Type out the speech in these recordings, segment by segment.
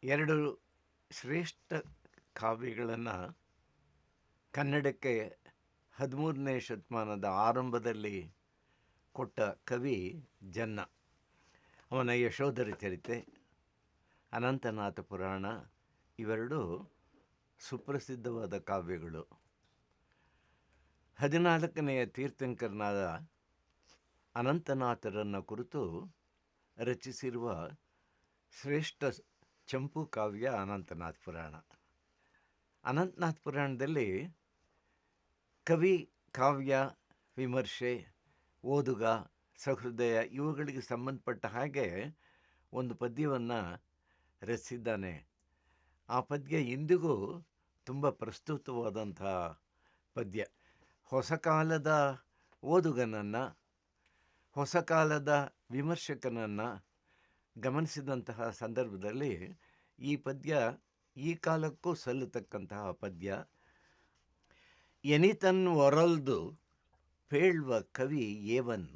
ಎರಡು ಶ್ರೇಷ್ಠ ಕಾವ್ಯಗಳನ್ನು ಕನ್ನಡಕ್ಕೆ 13ನೇ ಶತಮಾನದ ಆರಂಭದಲ್ಲಿ ಕೊಟ್ಟ ಕವಿ ಜನ್ನ. ಅವನ ಯಶೋಧರ ಚರಿತೆ, ಅನಂತನಾಥ ಪುರಾಣ ಇವೆರಡೂ ಸುಪ್ರಸಿದ್ಧವಾದ ಕಾವ್ಯಗಳು. 14ನೆಯ ತೀರ್ಥಂಕರನಾದ ಅನಂತನಾಥರನ್ನು ಕುರಿತು ರಚಿಸಿರುವ ಶ್ರೇಷ್ಠ ಚಂಪು ಕಾವ್ಯ ಅನಂತನಾಥ ಪುರಾಣ. ಅನಂತನಾಥ ಪುರಾಣದಲ್ಲಿ ಕವಿ, ಕಾವ್ಯ, ವಿಮರ್ಶೆ, ಓದುಗ, ಸಹೃದಯ ಇವುಗಳಿಗೆ ಸಂಬಂಧಪಟ್ಟ ಹಾಗೆ ಒಂದು ಪದ್ಯವನ್ನು ರಚಿಸಿದ್ದಾನೆ. ಆ ಪದ್ಯ ಇಂದಿಗೂ ತುಂಬ ಪ್ರಸ್ತುತವಾದಂಥ ಪದ್ಯ. ಹೊಸ ಕಾಲದ ಓದುಗನನ್ನು, ಹೊಸ ಕಾಲದ ವಿಮರ್ಶಕನನ್ನು ಗಮನಿಸಿದಂತಹ ಸಂದರ್ಭದಲ್ಲಿ ಈ ಪದ್ಯ ಈ ಕಾಲಕ್ಕೂ ಸಲ್ಲತಕ್ಕಂತಹ ಪದ್ಯ. ಎನಿತನ್ ಒರಲ್ದು ಪೇಳ್ವ ಕವಿ ಏವನ್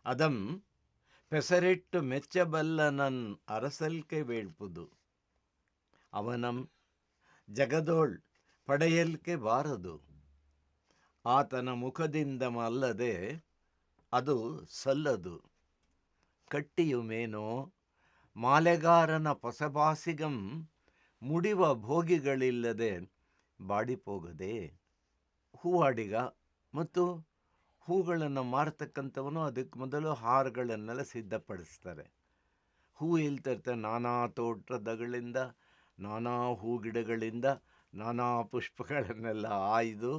ಅದಂ ಪೆಸರಿಟ್ಟು ಮೆಚ್ಚಬಲ್ಲನನ್ ಅರಸಲ್ಕೆ ವೇಳ್ಪುದು ಅವನಂ ಜಗದೋಳ್ ಪಡೆಯಲ್ಕೆ ಬಾರದು ಆತನ ಮುಖದಿಂದ ಅಲ್ಲದೆ ಅದು ಸಲ್ಲದು ಕಟ್ಟಿಯುಮೇನೋ ಮಾಲೆಗಾರನ ಪೊಸಬಾಸಿಗಂ ಮುಡಿವ ಭೋಗಿಗಳಿಲ್ಲದೆ ಬಾಡಿಪೋಗದೆ. ಹೂವಾಡಿಗ ಮತ್ತು ಹೂಗಳನ್ನು ಮಾರತಕ್ಕಂಥವನು ಅದಕ್ಕೆ ಮೊದಲು ಹಾರಗಳನ್ನೆಲ್ಲ ಸಿದ್ಧಪಡಿಸ್ತಾರೆ. ಹೂ ಇಲ್ತಿರ್ತಾರೆ, ನಾನಾ ತೋಟದಗಳಿಂದ, ನಾನಾ ಹೂಗಿಡಗಳಿಂದ, ನಾನಾ ಪುಷ್ಪಗಳನ್ನೆಲ್ಲ ಆಯ್ದು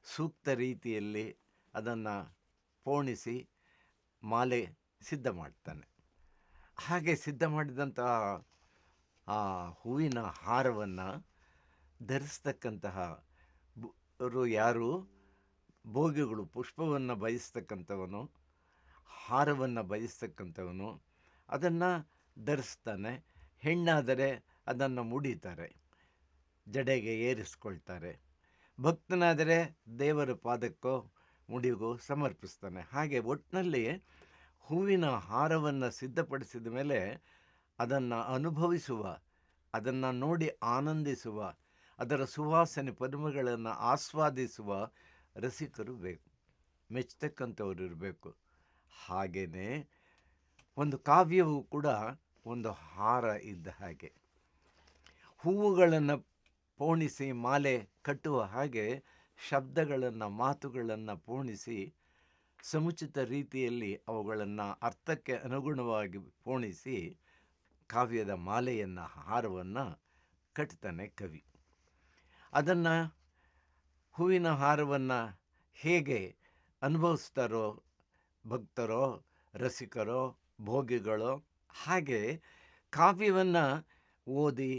ಸೂಕ್ತ ರೀತಿಯಲ್ಲಿ ಅದನ್ನು ಪೋಣಿಸಿ ಮಾಲೆ ಸಿದ್ಧ ಮಾಡ್ತಾನೆ. ಹಾಗೆ ಸಿದ್ಧ ಮಾಡಿದಂಥ ಆ ಹೂವಿನ ಹಾರವನ್ನು ಧರಿಸ್ತಕ್ಕಂತಹ ಯಾರು ಭೋಗಿಗಳು, ಪುಷ್ಪವನ್ನು ಬಯಸ್ತಕ್ಕಂಥವನು, ಹಾರವನ್ನು ಬಯಸ್ತಕ್ಕಂಥವನು ಅದನ್ನು ಧರಿಸ್ತಾನೆ. ಹೆಣ್ಣಾದರೆ ಅದನ್ನು ಮುಡಿತಾರೆ, ಜಡೆಗೆ ಏರಿಸ್ಕೊಳ್ತಾರೆ. ಭಕ್ತನಾದರೆ ದೇವರ ಪಾದಕ್ಕೋ ಮುಡಿಗೋ ಸಮರ್ಪಿಸ್ತಾನೆ. ಹಾಗೆ ಒಟ್ಟಿನಲ್ಲಿ ಹೂವಿನ ಹಾರವನ್ನು ಸಿದ್ಧಪಡಿಸಿದ ಮೇಲೆ ಅದನ್ನು ಅನುಭವಿಸುವ, ಅದನ್ನು ನೋಡಿ ಆನಂದಿಸುವ, ಅದರ ಸುವಾಸನೆ ಪರಿಮಳಗಳನ್ನು ಆಸ್ವಾದಿಸುವ ರಸಿಕರು ಬೇಕು, ಮೆಚ್ಚತಕ್ಕಂಥವ್ರು ಇರಬೇಕು. ಹಾಗೆಯೇ ಒಂದು ಕಾವ್ಯವು ಕೂಡ ಒಂದು ಹಾರ ಇದ್ದ ಹಾಗೆ. ಹೂವುಗಳನ್ನು ಪೋಣಿಸಿ ಮಾಲೆ ಕಟ್ಟುವ ಹಾಗೆ ಶಬ್ದಗಳನ್ನು, ಮಾತುಗಳನ್ನು ಪೋಣಿಸಿ ಸಮುಚಿತ ರೀತಿಯಲ್ಲಿ ಅವುಗಳನ್ನು ಅರ್ಥಕ್ಕೆ ಅನುಗುಣವಾಗಿ ಪೋಣಿಸಿ ಕಾವ್ಯದ ಮಾಲೆಯನ್ನು, ಹಾರವನ್ನು ಕಟ್ತಾನೆ ಕವಿ. ಅದನ್ನು, ಹೂವಿನ ಹಾರವನ್ನು ಹೇಗೆ ಅನುಭವಿಸ್ತಾರೋ ಭಕ್ತರೋ, ರಸಿಕರೋ, ಭೋಗಿಗಳೋ, ಹಾಗೆ ಕಾವ್ಯವನ್ನು ಓದಿ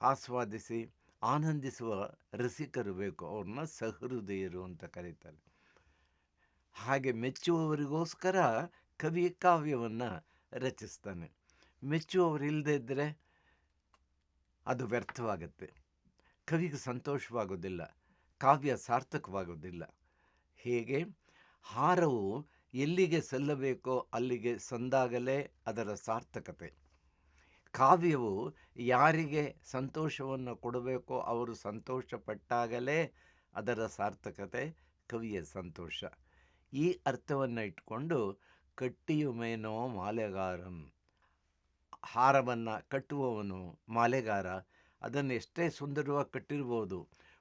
ಆಸ್ವಾದಿಸಿ ಆನಂದಿಸುವ ರಸಿಕರು ಬೇಕು. ಅವ್ರನ್ನ ಸಹೃದಯರು ಅಂತ ಕರೀತಾರೆ. ಹಾಗೆ ಮೆಚ್ಚುವವರಿಗೋಸ್ಕರ ಕವಿ ಕಾವ್ಯವನ್ನು ರಚಿಸ್ತಾನೆ. ಮೆಚ್ಚುವವರು ಇಲ್ಲದೇ ಇದ್ದರೆ ಅದು ವ್ಯರ್ಥವಾಗುತ್ತೆ, ಕವಿಗೆ ಸಂತೋಷವಾಗೋದಿಲ್ಲ, ಕಾವ್ಯ ಸಾರ್ಥಕವಾಗೋದಿಲ್ಲ. ಹೇಗೆ ಹಾರವು ಎಲ್ಲಿಗೆ ಸಲ್ಲಬೇಕೋ ಅಲ್ಲಿಗೆ ಸಂದಾಗಲೇ ಅದರ ಸಾರ್ಥಕತೆ. ಕಾವ್ಯವು ಯಾರಿಗೆ ಸಂತೋಷವನ್ನು ಕೊಡಬೇಕೋ ಅವರು ಸಂತೋಷಪಟ್ಟಾಗಲೇ ಅದರ ಸಾರ್ಥಕತೆ, ಕವಿಯ ಸಂತೋಷ. ಈ ಅರ್ಥವನ್ನು ಇಟ್ಕೊಂಡು ಕಟ್ಟಿಯುಮೇನೋ ಮಾಲೆಗಾರನ್, ಹಾರವನ್ನು ಕಟ್ಟುವವನು ಮಾಲೆಗಾರ ಅದನ್ನು ಎಷ್ಟೇ ಸುಂದರವಾಗಿ ಕಟ್ಟಿರ್ಬೋದು,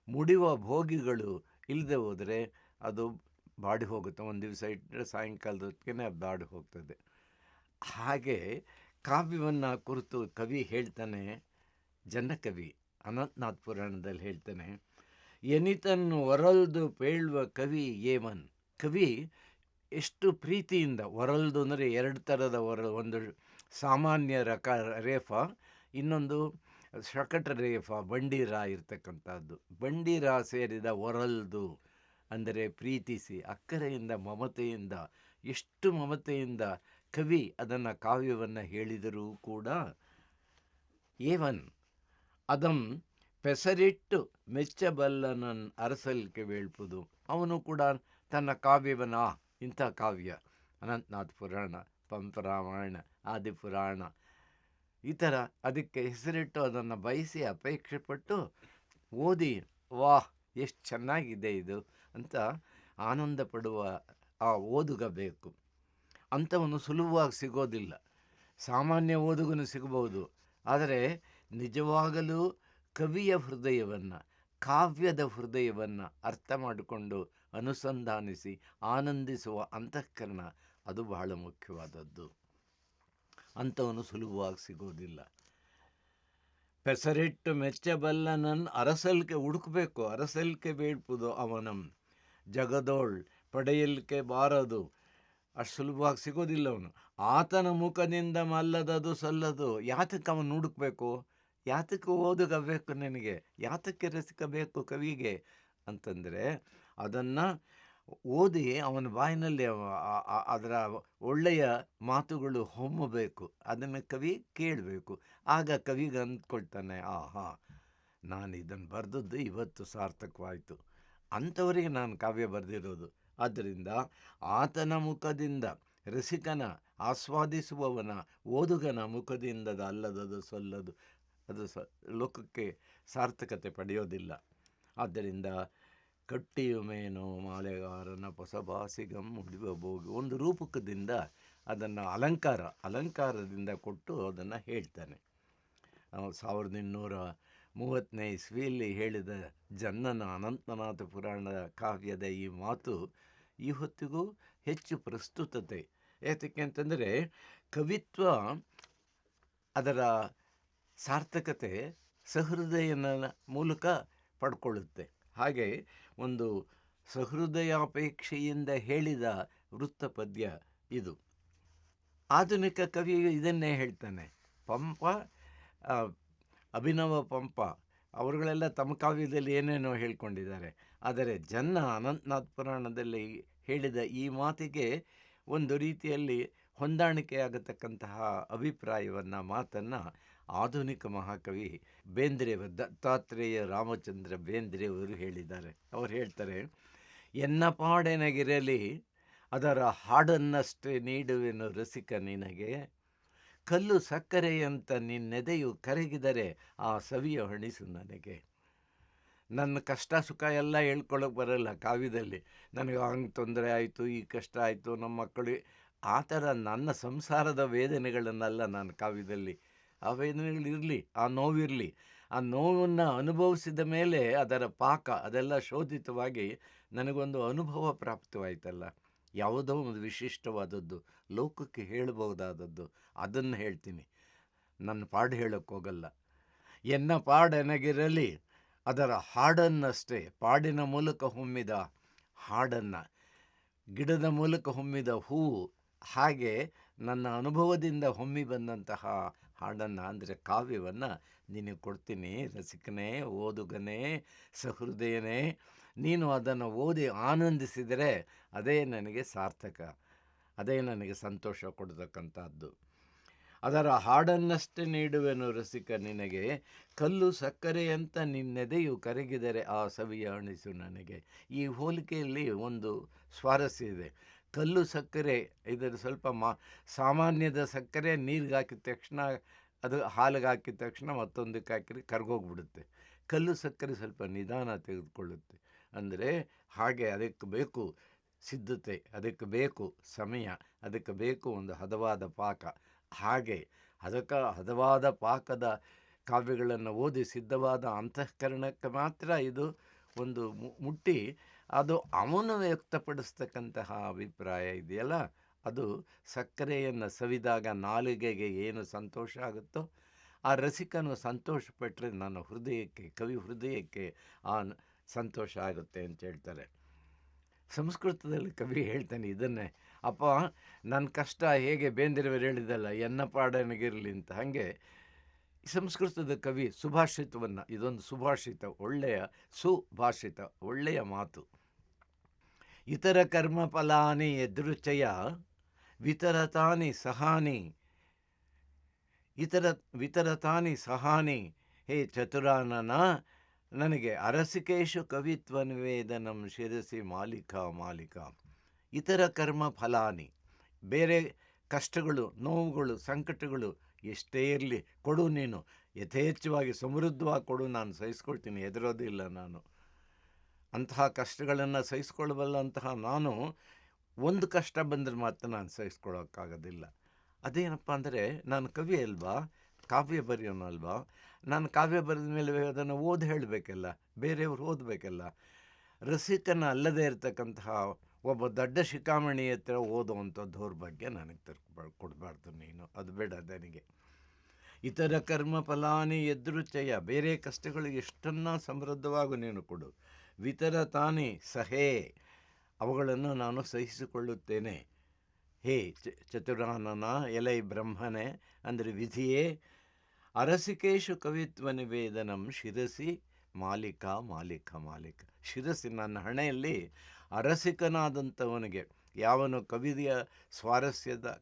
ಮುಡಿಯುವ ಭೋಗಿಗಳು ಇಲ್ಲದೆ ಹೋದರೆ ಅದು ಬಾಡಿ ಹೋಗುತ್ತೆ. ಒಂದು ದಿವಸ ಇಟ್ಟರೆ ಸಾಯಂಕಾಲದ ಹೊತ್ತಿಗೆ ಬಾಡಿ ಹೋಗ್ತದೆ. ಹಾಗೆ ಕಾವ್ಯವನ್ನು ಕುರಿತು ಕವಿ ಹೇಳ್ತಾನೆ, ಜನ್ನಕವಿ ಅನಂತನಾಥ ಪುರಾಣದಲ್ಲಿ ಹೇಳ್ತಾನೆ, ಎನಿತನ್ನು ಒರಲ್ದು ಪೇಳ್ವ ಕವಿ ಏವನ್. ಕವಿ ಎಷ್ಟು ಪ್ರೀತಿಯಿಂದ, ಒರಲ್ದು ಅಂದರೆ ಎರಡು ಥರದ ಒಂದು ಸಾಮಾನ್ಯ ರೇಫ, ಇನ್ನೊಂದು ಶಕಟ ರೇಫ, ಬಂಡೀರ ಇರ್ತಕ್ಕಂಥದ್ದು. ಬಂಡೀರ ಸೇರಿದ ಒರಲ್ದು ಅಂದರೆ ಪ್ರೀತಿಸಿ, ಅಕ್ಕರೆಯಿಂದ, ಮಮತೆಯಿಂದ, ಎಷ್ಟು ಮಮತೆಯಿಂದ ಕವಿ ಅದನ್ನು ಕಾವ್ಯವನ್ನು ಹೇಳಿದರೂ ಕೂಡ ಏವನ್ ಅದಂ ಪೆಸರಿಟ್ಟು ಮೆಚ್ಚಬಲ್ಲನನ್ ಅರಸಲ್ಕೆ ವೇಳ್ಪುದು. ಅವನು ಕೂಡ ತನ್ನ ಕಾವ್ಯವನ್ನು, ಇಂಥ ಕಾವ್ಯ ಅನಂತನಾಥ ಪುರಾಣ, ಪಂಪರಾಮಾಯಣ, ಆದಿಪುರಾಣ ಈ ಥರ ಅದಕ್ಕೆ ಹೆಸರಿಟ್ಟು ಅದನ್ನು ಬಯಸಿ ಅಪೇಕ್ಷೆ ಪಟ್ಟು ಓದಿ ವಾಹ್ ಎಷ್ಟು ಚೆನ್ನಾಗಿದೆ ಇದು ಅಂತ ಆನಂದ ಪಡುವ ಆ ಓದುಗ ಬೇಕು. ಅಂಥವನು ಸುಲಭವಾಗಿ ಸಿಗೋದಿಲ್ಲ. ಸಾಮಾನ್ಯ ಓದುಗನು ಸಿಗಬಹುದು, ಆದರೆ ನಿಜವಾಗಲೂ ಕವಿಯ ಹೃದಯವನ್ನು, ಕಾವ್ಯದ ಹೃದಯವನ್ನು ಅರ್ಥ ಮಾಡಿಕೊಂಡು ಅನುಸಂಧಾನಿಸಿ ಆನಂದಿಸುವ ಅಂತಃಕರಣ ಅದು ಬಹಳ ಮುಖ್ಯವಾದದ್ದು. ಅಂಥವನು ಸುಲಭವಾಗಿ ಸಿಗೋದಿಲ್ಲ. ಪೆಸರಿಟ್ಟು ಮೆಚ್ಚಬಲ್ಲನನ್ ಅರಸಲ್ಕೆ ಹುಡುಕಬೇಕು, ಅರಸಲ್ಕೆ ಬೇಡ್ಪುದು ಅವನಂ ಜಗದೋಳ್ ಪಡೆಯಲ್ಕೆ ಬಾರದು. ಅಷ್ಟು ಸುಲಭವಾಗಿ ಸಿಗೋದಿಲ್ಲ ಅವನು. ಆತನ ಮುಖದಿಂದ ಮಲ್ಲದದು ಸಲ್ಲದು. ಯಾತಕ್ಕೆ ಅವನು ಹುಡುಕ್ಬೇಕು? ಯಾತಕ್ಕೆ ಓದುಗಬೇಕು ನಿನಗೆ? ಯಾತಕ್ಕೆ ರಸಿಕಬೇಕು ಕವಿಗೆ ಅಂತಂದರೆ, ಅದನ್ನು ಓದಿ ಅವನ ಬಾಯಿನಲ್ಲಿ ಅದರ ಒಳ್ಳೆಯ ಮಾತುಗಳು ಹೊಮ್ಮಬೇಕು, ಅದನ್ನು ಕವಿ ಕೇಳಬೇಕು. ಆಗ ಕವಿಗೆ ಅಂದ್ಕೊಳ್ತಾನೆ, ಆಹಾ, ನಾನು ಇದನ್ನು ಬರೆದದ್ದು ಇವತ್ತು ಸಾರ್ಥಕವಾಯಿತು, ಅಂಥವರಿಗೆ ನಾನು ಕಾವ್ಯ ಬರೆದಿರೋದು. ಆದ್ದರಿಂದ ಆತನ ಮುಖದಿಂದ, ರಸಿಕನ, ಆಸ್ವಾದಿಸುವವನ, ಓದುಗನ ಮುಖದಿಂದ ಅಲ್ಲದದು ಸಲ್ಲದು, ಅದು ಲೋಕಕ್ಕೆ ಸಾರ್ಥಕತೆ ಪಡೆಯೋದಿಲ್ಲ. ಆದ್ದರಿಂದ ಕಟ್ಟಿಯುಮೇನೋ ಮಾಲೆಗಾರನ ಪೊಸಬಾಸಿಗಂ ಮುಡಿವ ಭೋಗಿ, ಒಂದು ರೂಪಕದಿಂದ ಅದನ್ನು ಅಲಂಕಾರದಿಂದ ಕೊಟ್ಟು ಅದನ್ನು ಹೇಳ್ತಾನೆ. 1830ನೇ ಇಸ್ವಿಯಲ್ಲಿ ಹೇಳಿದ ಜನ್ನನ ಅನಂತನಾಥ ಪುರಾಣದ ಕಾವ್ಯದ ಈ ಮಾತು ಈ ಹೊತ್ತಿಗೂ ಹೆಚ್ಚು ಪ್ರಸ್ತುತತೆ. ಏತಕ್ಕೆ ಅಂತಂದರೆ, ಕವಿತ್ವ ಅದರ ಸಾರ್ಥಕತೆ ಸಹೃದಯನ ಮೂಲಕ ಪಡ್ಕೊಳ್ಳುತ್ತೆ. ಹಾಗೆ ಒಂದು ಸಹೃದಯಾಪೇಕ್ಷೆಯಿಂದ ಹೇಳಿದ ವೃತ್ತಪದ್ಯ ಇದು. ಆಧುನಿಕ ಕವಿ ಇದನ್ನೇ ಹೇಳ್ತಾನೆ. ಪಂಪ, ಅಭಿನವ ಪಂಪ ಅವರುಗಳೆಲ್ಲ ತಮ್ಮ ಕಾವ್ಯದಲ್ಲಿ ಏನೇನೋ ಹೇಳ್ಕೊಂಡಿದ್ದಾರೆ. ಆದರೆ ಜನ್ನ ಅನಂತನಾಥ ಪುರಾಣದಲ್ಲಿ ಹೇಳಿದ ಈ ಮಾತಿಗೆ ಒಂದು ರೀತಿಯಲ್ಲಿ ಹೊಂದಾಣಿಕೆಯಾಗತಕ್ಕಂತಹ ಅಭಿಪ್ರಾಯವನ್ನು, ಮಾತನ್ನು ಆಧುನಿಕ ಮಹಾಕವಿ ಬೇಂದ್ರೆಯವರು, ದತ್ತಾತ್ರೇಯ ರಾಮಚಂದ್ರ ಬೇಂದ್ರೆಯವರು ಹೇಳಿದ್ದಾರೆ. ಅವರು ಹೇಳ್ತಾರೆ, ಎನ್ನ ಪಾಡೆನಗಿರಲಿ ಅದರ ಹಾಡನ್ನಷ್ಟೇ ನೀಡುವೆನು ರಸಿಕ ನಿನಗೆ, ಕಲ್ಲು ಸಕ್ಕರೆಯಂತ ನಿನ್ನೆದೆಯು ಕರಗಿದರೆ ಆ ಸವಿಯ ಹಣಿಸು ನನಗೆ. ನನ್ನ ಕಷ್ಟ ಸುಖ ಎಲ್ಲ ಹೇಳ್ಕೊಳ್ಳೋಕೆ ಬರೋಲ್ಲ ಕಾವ್ಯದಲ್ಲಿ. ನನಗೆ ಹಂಗೆ ತೊಂದರೆ ಆಯಿತು, ಈ ಕಷ್ಟ ಆಯಿತು, ನಮ್ಮ ಮಕ್ಕಳು, ಆ ಥರ ನನ್ನ ಸಂಸಾರದ ವೇದನೆಗಳನ್ನೆಲ್ಲ ನಾನು ಕಾವ್ಯದಲ್ಲಿ, ಆ ವೇದನೆಗಳಿರಲಿ, ಆ ನೋವಿರಲಿ, ಆ ನೋವನ್ನು ಅನುಭವಿಸಿದ ಮೇಲೆ ಅದರ ಪಾಕ ಅದೆಲ್ಲ ಶೋಧಿತವಾಗಿ ನನಗೊಂದು ಅನುಭವ ಪ್ರಾಪ್ತವಾಯ್ತಲ್ಲ, ಯಾವುದೋ ಒಂದು ವಿಶಿಷ್ಟವಾದದ್ದು, ಲೋಕಕ್ಕೆ ಹೇಳಬಹುದಾದದ್ದು, ಅದನ್ನು ಹೇಳ್ತೀನಿ. ನನ್ನ ಪಾಡು ಹೇಳೋಕ್ಕೆ ಹೋಗಲ್ಲ. ಎನ್ನ ಪಾಡೆನಗಿರಲಿ ಅದರ ಹಾಡನ್ನಷ್ಟೇ, ಪಾಡಿನ ಮೂಲಕ ಹೊಮ್ಮಿದ ಹಾಡನ್ನು, ಗಿಡದ ಮೂಲಕ ಹೊಮ್ಮಿದ ಹೂವು, ಹಾಗೆ ನನ್ನ ಅನುಭವದಿಂದ ಹೊಮ್ಮಿ ಬಂದಂತಹ ಹಾಡನ್ನು, ಅಂದರೆ ಕಾವ್ಯವನ್ನು ನಿನಗೆ ಕೊಡ್ತೀನಿ ರಸಿಕನೇ, ಓದುಗನೇ, ಸಹೃದಯನೇ. ನೀನು ಅದನ್ನು ಓದಿ ಆನಂದಿಸಿದರೆ ಅದೇ ನನಗೆ ಸಾರ್ಥಕ, ಅದೇ ನನಗೆ ಸಂತೋಷ ಕೊಡ್ತಕ್ಕಂಥದ್ದು. ಅದರ ಹಾಡನ್ನಷ್ಟೇ ನೀಡುವೆನು ರಸಿಕ ನಿನಗೆ, ಕಲ್ಲು ಸಕ್ಕರೆಯಂತ ನಿನ್ನೆದೆಯು ಕರಗಿದರೆ ಆ ಸವಿಯ ಅಣಿಸು ನನಗೆ. ಈ ಹೋಲಿಕೆಯಲ್ಲಿ ಒಂದು ಸ್ವಾರಸ್ಯ ಇದೆ. ಕಲ್ಲು ಸಕ್ಕರೆ, ಇದರ ಸ್ವಲ್ಪ ಸಾಮಾನ್ಯದ ಸಕ್ಕರೆ ನೀರಿಗೆ ಹಾಕಿದ ತಕ್ಷಣ, ಅದು ಹಾಲಿಗೆ ಹಾಕಿದ ತಕ್ಷಣ ಮತ್ತೊಂದಕ್ಕೆ ಹಾಕಿದ್ರೆ ಕರ್ಗೋಗ್ಬಿಡುತ್ತೆ. ಕಲ್ಲು ಸಕ್ಕರೆ ಸ್ವಲ್ಪ ನಿಧಾನ ತೆಗೆದುಕೊಳ್ಳುತ್ತೆ. ಅಂದರೆ ಹಾಗೆ ಅದಕ್ಕೆ ಬೇಕು ಸಿದ್ಧತೆ, ಅದಕ್ಕೆ ಬೇಕು ಸಮಯ, ಅದಕ್ಕೆ ಬೇಕು ಒಂದು ಹದವಾದ ಪಾಕ. ಹಾಗೆ ಹದವಾದ ಪಾಕದ ಕಾವ್ಯಗಳನ್ನು ಓದಿ ಸಿದ್ಧವಾದ ಅಂತಃಕರಣಕ್ಕೆ ಮಾತ್ರ ಇದು ಒಂದು ಮುಟ್ಟಿ ಅದು ಅವನು ವ್ಯಕ್ತಪಡಿಸ್ತಕ್ಕಂತಹ ಅಭಿಪ್ರಾಯ ಇದೆಯಲ್ಲ, ಅದು ಸಕ್ಕರೆಯನ್ನು ಸವಿದಾಗ ನಾಲಿಗೆಗೆ ಏನು ಸಂತೋಷ ಆಗುತ್ತೋ, ಆ ರಸಿಕನು ಸಂತೋಷ ಪಟ್ಟರೆ ನನ್ನ ಹೃದಯಕ್ಕೆ, ಕವಿ ಹೃದಯಕ್ಕೆ ಆ ಸಂತೋಷ ಆಗುತ್ತೆ ಅಂತ ಹೇಳ್ತಾರೆ. ಸಂಸ್ಕೃತದಲ್ಲಿ ಕವಿ ಹೇಳ್ತಾನೆ ಇದನ್ನೇ, ಅಪ್ಪ ನನ್ನ ಕಷ್ಟ ಹೇಗೆ ಬೇಂದ್ರೆಯವರು ಹೇಳಿದಲ್ಲ, ಎನ್ನ ಪಾಡನಿಗಿರಲಿ ಅಂತ, ಹಾಗೆ ಸಂಸ್ಕೃತದ ಕವಿ ಸುಭಾಷಿತವನ್ನು, ಇದೊಂದು ಸುಭಾಷಿತ, ಒಳ್ಳೆಯ ಸುಭಾಷಿತ, ಒಳ್ಳೆಯ ಮಾತು. ಇತರ ಕರ್ಮ ಫಲಾನಿ ಎದೃಚ್ಛಯ ವಿತರತಾನಿ ಸಹಾನಿ, ವಿತರತಾನಿ ಸಹಾನಿ, ಹೇ ಚತುರಾನನ ನನಗೆ ಅರಸಿಕೇಶು ಕವಿತ್ವ ನಿವೇದನಂ ಶಿರಸಿ ಮಾಲಿಕ. ಇತರ ಕರ್ಮ ಫಲಾನಿ, ಬೇರೆ ಕಷ್ಟಗಳು, ನೋವುಗಳು, ಸಂಕಟಗಳು ಎಷ್ಟೇ ಇರಲಿ ಕೊಡು, ನೀನು ಯಥೇಚ್ಛವಾಗಿ ಸಮೃದ್ಧವಾಗಿ ಕೊಡು, ನಾನು ಸಹಿಸ್ಕೊಳ್ತೀನಿ, ಹೆದರೋದಿಲ್ಲ ನಾನು. ಅಂತಹ ಕಷ್ಟಗಳನ್ನು ಸಹಿಸ್ಕೊಳ್ಬಲ್ಲಂತಹ ನಾನು ಒಂದು ಕಷ್ಟ ಬಂದರೆ ಮಾತ್ರ ನಾನು ಸಹಿಸ್ಕೊಳ್ಳೋಕ್ಕಾಗೋದಿಲ್ಲ. ಅದೇನಪ್ಪ ಅಂದರೆ, ನಾನು ಕವಿ ಅಲ್ವಾ, ಕಾವ್ಯ ಬರೆಯೋನು ಅಲ್ವಾ, ನಾನು ಕಾವ್ಯ ಬರೆದ ಮೇಲೆ ಅದನ್ನು ಓದಿ ಹೇಳಬೇಕಲ್ಲ, ಬೇರೆಯವರು ಓದಬೇಕಲ್ಲ. ರಸಿಕನ ಅಲ್ಲದೇ ಇರತಕ್ಕಂತಹ ಒಬ್ಬ ದೊಡ್ಡ ಶಿಖಾಮಣಿ ಹತ್ರ ಓದುವಂಥ ದೌರ್ಭಾಗ್ಯ ನನಗೆ ಕೊಡಬಾರ್ದು ನೀನು, ಅದು ಬೇಡ ನನಗೆ. ಇತರ ಕರ್ಮ ಫಲಾನಿ ಎದುರುಚಯ, ಬೇರೆ ಕಷ್ಟಗಳು ಎಷ್ಟನ್ನ ಸಮೃದ್ಧವಾಗಿ ನೀನು ಕೊಡು. ವಿತರ ತಾನಿ ಸಹೇ, ಅವುಗಳನ್ನು ನಾನು ಸಹಿಸಿಕೊಳ್ಳುತ್ತೇನೆ. ಹೇ ಚತುರಾನನ ಎಲೈ ಬ್ರಹ್ಮನೇ, ಅಂದರೆ ವಿಧಿಯೇ, ಅರಸಿಕೇಶು ಕವಿತ್ವ ನಿವೇದನಂ ಶಿರಸಿ ಮಾಲಿಕ ಮಾಲಿಕ ಮಾಲಿಕ. ಶಿರಸಿ, ನನ್ನ ಹಣೆಯಲ್ಲಿ ಅರಸಿಕನಾದಂಥವನಿಗೆ, ಯಾವನು ಕವಿಯ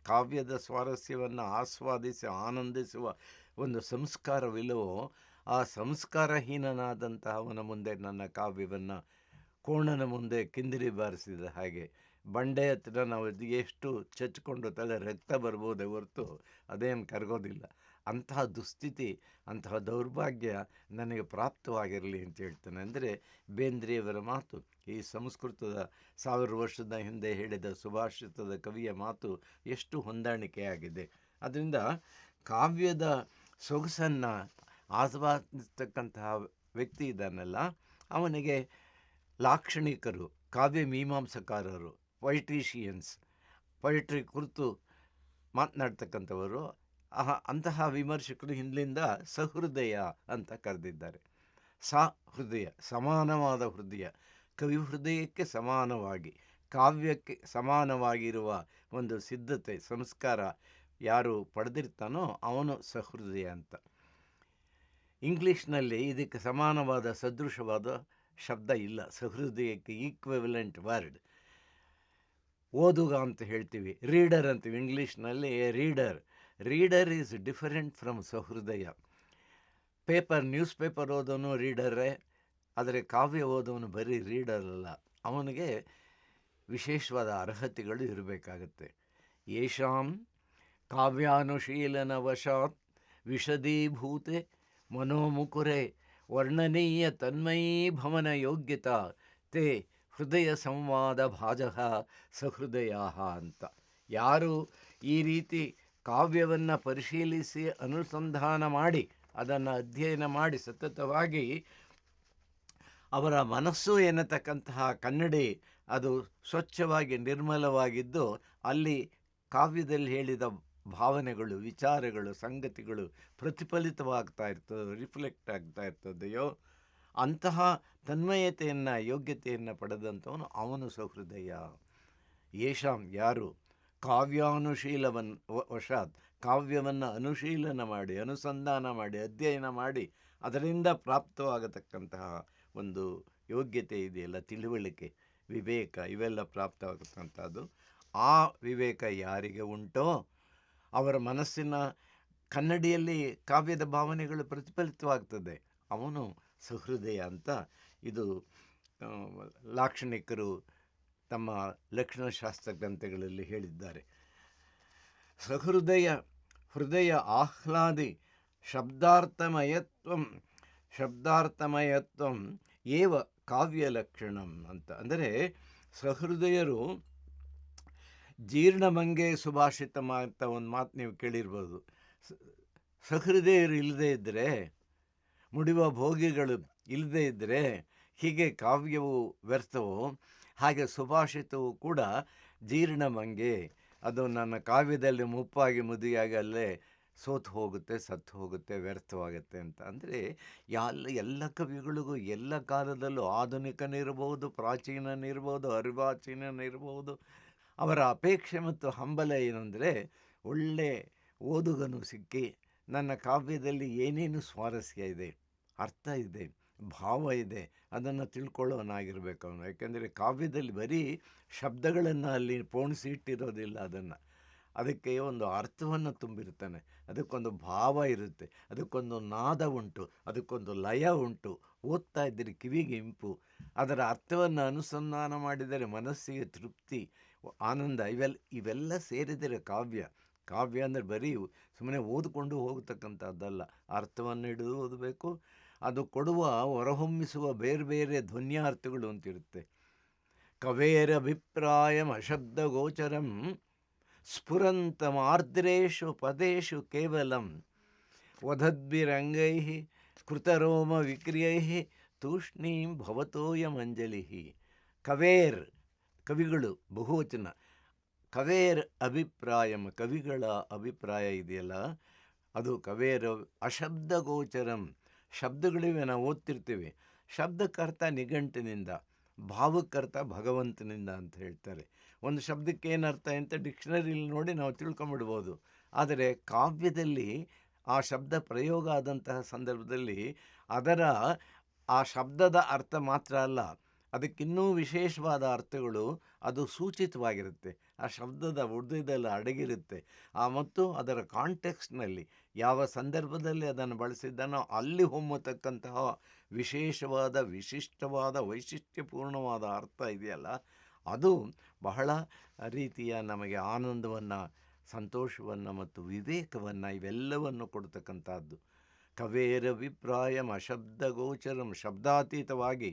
ಕಾವ್ಯದ ಸ್ವಾರಸ್ಯವನ್ನು ಆಸ್ವಾದಿಸಿ ಆನಂದಿಸುವ ಒಂದು ಸಂಸ್ಕಾರವಿಲ್ಲವೋ, ಆ ಸಂಸ್ಕಾರಹೀನನಾದಂತಹವನ ಮುಂದೆ ನನ್ನ ಕಾವ್ಯವನ್ನು ಕೋಣನ ಮುಂದೆ ಕಿಂದಿರಿ ಬಾರಿಸಿದ ಹಾಗೆ, ಬಂಡೆ ಹತ್ರ ನಾವು ಎಷ್ಟು ಚಚ್ಕೊಂಡು ತಲೆ ರಕ್ತ ಬರ್ಬೋದೇ ಹೊರತು ಅದೇನು ಕರಗೋದಿಲ್ಲ. ಅಂತಹ ದುಸ್ಥಿತಿ, ಅಂತಹ ದೌರ್ಭಾಗ್ಯ ನನಗೆ ಪ್ರಾಪ್ತವಾಗಿರಲಿ ಅಂತ ಹೇಳ್ತಾನೆ. ಅಂದರೆ ಬೇಂದ್ರೆಯವರ ಮಾತು, ಈ ಸಂಸ್ಕೃತದ 1000 ವರ್ಷದ ಹಿಂದೆ ಹೇಳಿದ ಸುಭಾಷಿತದ ಕವಿಯ ಮಾತು ಎಷ್ಟು ಹೊಂದಾಣಿಕೆಯಾಗಿದೆ. ಅದರಿಂದ ಕಾವ್ಯದ ಸೊಗಸನ್ನು ಆಸ್ವಾದಿಸ್ತಕ್ಕಂತಹ ವ್ಯಕ್ತಿ ಇದ್ದಾನಲ್ಲ, ಅವನಿಗೆ ಲಾಕ್ಷಣಿಕರು, ಕಾವ್ಯ ಮೀಮಾಂಸಕಾರರು, ಪೊಯಿಟ್ರಿಷಿಯನ್ಸ್, ಪೊಯಿಟ್ರಿ ಕುರಿತು ಮಾತನಾಡ್ತಕ್ಕಂಥವರು, ಅಂತಹ ವಿಮರ್ಶಕರು ಹಿಂದಿನಿಂದ ಸಹೃದಯ ಅಂತ ಕರೆದಿದ್ದಾರೆ. ಹೃದಯ, ಸಮಾನವಾದ ಹೃದಯ, ಕವಿ ಹೃದಯಕ್ಕೆ ಸಮಾನವಾಗಿ, ಕಾವ್ಯಕ್ಕೆ ಸಮಾನವಾಗಿರುವ ಒಂದು ಸಿದ್ಧತೆ, ಸಂಸ್ಕಾರ ಯಾರು ಪಡೆದಿರ್ತಾನೋ ಅವನು ಸಹೃದಯ ಅಂತ. ಇಂಗ್ಲೀಷ್ನಲ್ಲಿ ಇದಕ್ಕೆ ಸಮಾನವಾದ ಸದೃಶವಾದ ಶಬ್ದ ಇಲ್ಲ. ಸಹೃದಯಕ್ಕೆ ಈಕ್ವಿವೆಲೆಂಟ್ ವರ್ಡ್ ಓದುಗ ಅಂತ ಹೇಳ್ತೀವಿ, ರೀಡರ್ ಅಂತೀವಿ ಇಂಗ್ಲೀಷ್ನಲ್ಲಿ. ರೀಡರ್ ಈಸ್ ಡಿಫರೆಂಟ್ ಫ್ರಮ್ ಸಹೃದಯ. ನ್ಯೂಸ್ ಪೇಪರ್ ಓದೋನು ರೀಡರೇ, ಆದರೆ ಕಾವ್ಯ ಓದೋನು ಬರೀ ರೀಡರ್ ಅಲ್ಲ, ಅವನಿಗೆ ವಿಶೇಷವಾದ ಅರ್ಹತೆಗಳು ಇರಬೇಕಾಗತ್ತೆ. ಯೇಷಾಂ ಕಾವ್ಯಾನುಶೀಲನ ವಶಾತ್ ವಿಶದೀಭೂತೆ ಮನೋಮುಕುರೆ ವರ್ಣನೀಯ ತನ್ಮಯೀ ಭವನ ಯೋಗ್ಯತಾ ತೇ ಹೃದಯ ಸಂವಾದ ಭಾಜಃ ಸಹೃದಯ ಅಂತ. ಯಾರು ಈ ರೀತಿ ಕಾವ್ಯವನ್ನು ಪರಿಶೀಲಿಸಿ ಅನುಸಂಧಾನ ಮಾಡಿ ಅದನ್ನು ಅಧ್ಯಯನ ಮಾಡಿ ಸತತವಾಗಿ ಅವರ ಮನಸ್ಸು ಎನ್ನತಕ್ಕಂತಹ ಕನ್ನಡಿ ಅದು ಸ್ವಚ್ಛವಾಗಿ ನಿರ್ಮಲವಾಗಿದ್ದು, ಅಲ್ಲಿ ಕಾವ್ಯದಲ್ಲಿ ಹೇಳಿದ ಭಾವನೆಗಳು, ವಿಚಾರಗಳು, ಸಂಗತಿಗಳು ಪ್ರತಿಫಲಿತವಾಗ್ತಾ ಇರ್ತದೆ, ರಿಫ್ಲೆಕ್ಟ್ ಆಗ್ತಾ ಇರ್ತದೆಯೋ, ಅಂತಹ ತನ್ಮಯತೆಯನ್ನು, ಯೋಗ್ಯತೆಯನ್ನು ಪಡೆದಂಥವನು ಅವನು ಸಹೃದಯ. ಯೇಷಾಂ, ಯಾರು ವಶಾತ್ ಕಾವ್ಯವನ್ನು ಅನುಶೀಲನ ಮಾಡಿ, ಅನುಸಂಧಾನ ಮಾಡಿ, ಅಧ್ಯಯನ ಮಾಡಿ ಅದರಿಂದ ಪ್ರಾಪ್ತವಾಗತಕ್ಕಂತಹ ಒಂದು ಯೋಗ್ಯತೆ ಇದೆಯಲ್ಲ, ತಿಳುವಳಿಕೆ, ವಿವೇಕ, ಇವೆಲ್ಲ ಪ್ರಾಪ್ತವಾಗತಕ್ಕಂಥದ್ದು. ಆ ವಿವೇಕ ಯಾರಿಗೆ ಉಂಟೋ ಅವರ ಮನಸ್ಸಿನ ಕನ್ನಡಿಯಲ್ಲಿ ಕಾವ್ಯದ ಭಾವನೆಗಳು ಪ್ರತಿಫಲಿತವಾಗ್ತದೆ, ಅವನು ಸಹೃದಯ ಅಂತ ಇದು ಲಾಕ್ಷಣಿಕರು ತಮ್ಮ ಲಕ್ಷಣಶಾಸ್ತ್ರ ಗ್ರಂಥಗಳಲ್ಲಿ ಹೇಳಿದ್ದಾರೆ. ಹೃದಯ ಆಹ್ಲಾದಿ ಶಬ್ದಾರ್ಥಮಯತ್ವಂ ಏವ ಕಾವ್ಯ ಲಕ್ಷಣಂ ಅಂತ. ಅಂದರೆ ಸಹೃದಯರು ಜೀರ್ಣಭಂಗೆ ಸುಭಾಷಿತ ಅಂತ ಒಂದು ಮಾತು ನೀವು ಕೇಳಿರ್ಬೋದು. ಸಹೃದಯರು ಇಲ್ಲದೇ ಇದ್ದರೆ, ಮುಡಿಯುವ ಭೋಗಿಗಳು ಇಲ್ಲದೇ ಇದ್ದರೆ ಹೀಗೆ ಕಾವ್ಯವು ವ್ಯರ್ಥವೋ ಹಾಗೆ ಸುಭಾಷಿತವು ಕೂಡ ಜೀರ್ಣಭಂಗೆ, ಅದು ನನ್ನ ಕಾವ್ಯದಲ್ಲಿ ಮುಪ್ಪಾಗಿ ಮುದಿಯಾಗಿ ಅಲ್ಲೇ ಸೋತು ಹೋಗುತ್ತೆ, ಸತ್ತು ಹೋಗುತ್ತೆ, ವ್ಯರ್ಥವಾಗುತ್ತೆ ಅಂತ. ಅಂದರೆ ಎಲ್ಲ ಕವಿಗಳಿಗೂ ಎಲ್ಲ ಕಾಲದಲ್ಲೂ ಆಧುನಿಕನಿರ್ಬೋದು, ಪ್ರಾಚೀನನಿರ್ಬೋದು, ಅರ್ವಾಚೀನನಿರ್ಬೋದು, ಅವರ ಅಪೇಕ್ಷೆ ಮತ್ತು ಹಂಬಲ ಏನಂದರೆ ಒಳ್ಳೆ ಓದುಗನು ಸಿಕ್ಕಿ ನನ್ನ ಕಾವ್ಯದಲ್ಲಿ ಏನೇನು ಸ್ವಾರಸ್ಯ ಇದೆ, ಅರ್ಥ ಇದೆ, ಭಾವ ಇದೆ, ಅದನ್ನು ತಿಳ್ಕೊಳ್ಳೋನಾಗಿರ್ಬೇಕು ಅವನು. ಯಾಕೆಂದರೆ ಕಾವ್ಯದಲ್ಲಿ ಬರೀ ಶಬ್ದಗಳನ್ನು ಅಲ್ಲಿ ಪೋಣಿಸಿ ಇಟ್ಟಿರೋದಿಲ್ಲ, ಅದಕ್ಕೆ ಒಂದು ಅರ್ಥವನ್ನು ತುಂಬಿರ್ತಾನೆ, ಅದಕ್ಕೊಂದು ಭಾವ ಇರುತ್ತೆ, ಅದಕ್ಕೊಂದು ನಾದ ಉಂಟು, ಅದಕ್ಕೊಂದು ಲಯ ಉಂಟು. ಓದ್ತಾ ಇದ್ದರೆ ಕಿವಿಗೆ ಇಂಪು, ಅದರ ಅರ್ಥವನ್ನು ಅನುಸಂಧಾನ ಮಾಡಿದರೆ ಮನಸ್ಸಿಗೆ ತೃಪ್ತಿ, ಆನಂದ, ಇವೆಲ್ಲ ಸೇರಿದರೆ ಕಾವ್ಯ. ಕಾವ್ಯ ಅಂದರೆ ಬರೀ ಸುಮ್ಮನೆ ಓದಿಕೊಂಡು ಹೋಗ್ತಕ್ಕಂಥದ್ದಲ್ಲ, ಅರ್ಥವನ್ನು ಹಿಡಿದು ಓದಬೇಕು. ಅದು ಕೊಡುವ ಹೊರಹೊಮ್ಮಿಸುವ ಬೇರೆ ಬೇರೆ ಧ್ವನ್ಯಾರ್ಥಗಳು ಅಂತಿರುತ್ತೆ. ಕವೇರಭಿಪ್ರಾಯಂ ಅಶಬ್ದಗೋಚರಂ ಸ್ಫುರಂತಮಾರ್ದ್ರೇಷು ಪದೇಶು ಕೇವಲಂ ವದದ್ಭಿರಂಗೈ ಕೃತರೋಮ ವಿಕ್ರಿಯೈ ತೂಷ್ಣೀಂ ಭವತೋಯಮಂಜಲಿ. ಕವೇರ್ ಕವಿಗಳು ಬಹುವಚನ. ಕವೇರ್ ಅಭಿಪ್ರಾಯಂ ಕವಿಗಳ ಅಭಿಪ್ರಾಯ ಇದೆಯಲ್ಲ, ಅದು ಕವೇರ್ ಅಶಬ್ದಗೋಚರಂ. ಶಬ್ದಗಳಿವೆ, ನಾವು ಓದ್ತಿರ್ತೀವಿ. ಶಬ್ದಕ್ಕರ್ಥ ನಿಘಂಟಿನಿಂದ, ಭಾವಕ್ಕರ್ಥ ಭಗವಂತನಿಂದ ಅಂತ ಹೇಳ್ತಾರೆ. ಒಂದು ಶಬ್ದಕ್ಕೆ ಏನರ್ಥ ಅಂತ ಡಿಕ್ಷನರಿಲಿ ನೋಡಿ ನಾವು ತಿಳ್ಕೊಂಬಿಡ್ಬೋದು. ಆದರೆ ಕಾವ್ಯದಲ್ಲಿ ಆ ಶಬ್ದ ಪ್ರಯೋಗ ಆದಂತಹ ಸಂದರ್ಭದಲ್ಲಿ ಆ ಶಬ್ದದ ಅರ್ಥ ಮಾತ್ರ ಅಲ್ಲ, ಅದಕ್ಕಿನ್ನೂ ವಿಶೇಷವಾದ ಅರ್ಥಗಳು ಅದು ಸೂಚಿತವಾಗಿರುತ್ತೆ. ಆ ಶಬ್ದದ ಉರ್ದದಲ್ಲಿ ಅಡಗಿರುತ್ತೆ. ಮತ್ತು ಅದರ ಕಾಂಟೆಕ್ಸ್ಟ್ನಲ್ಲಿ ಯಾವ ಸಂದರ್ಭದಲ್ಲಿ ಅದನ್ನು ಬಳಸಿದ್ದಾನೋ ಅಲ್ಲಿ ಹೊಮ್ಮತಕ್ಕಂತಹ ವಿಶೇಷವಾದ, ವಿಶಿಷ್ಟವಾದ, ವೈಶಿಷ್ಟ್ಯಪೂರ್ಣವಾದ ಅರ್ಥ ಇದೆಯಲ್ಲ, ಅದು ಬಹಳ ರೀತಿಯ ನಮಗೆ ಆನಂದವನ್ನು, ಸಂತೋಷವನ್ನು ಮತ್ತು ವಿವೇಕವನ್ನು ಇವೆಲ್ಲವನ್ನು ಕೊಡ್ತಕ್ಕಂಥದ್ದು. ಕವೇರಭಿಪ್ರಾಯಂ ಅಶಬ್ದಗೋಚರಂ, ಶಬ್ದಾತೀತವಾಗಿ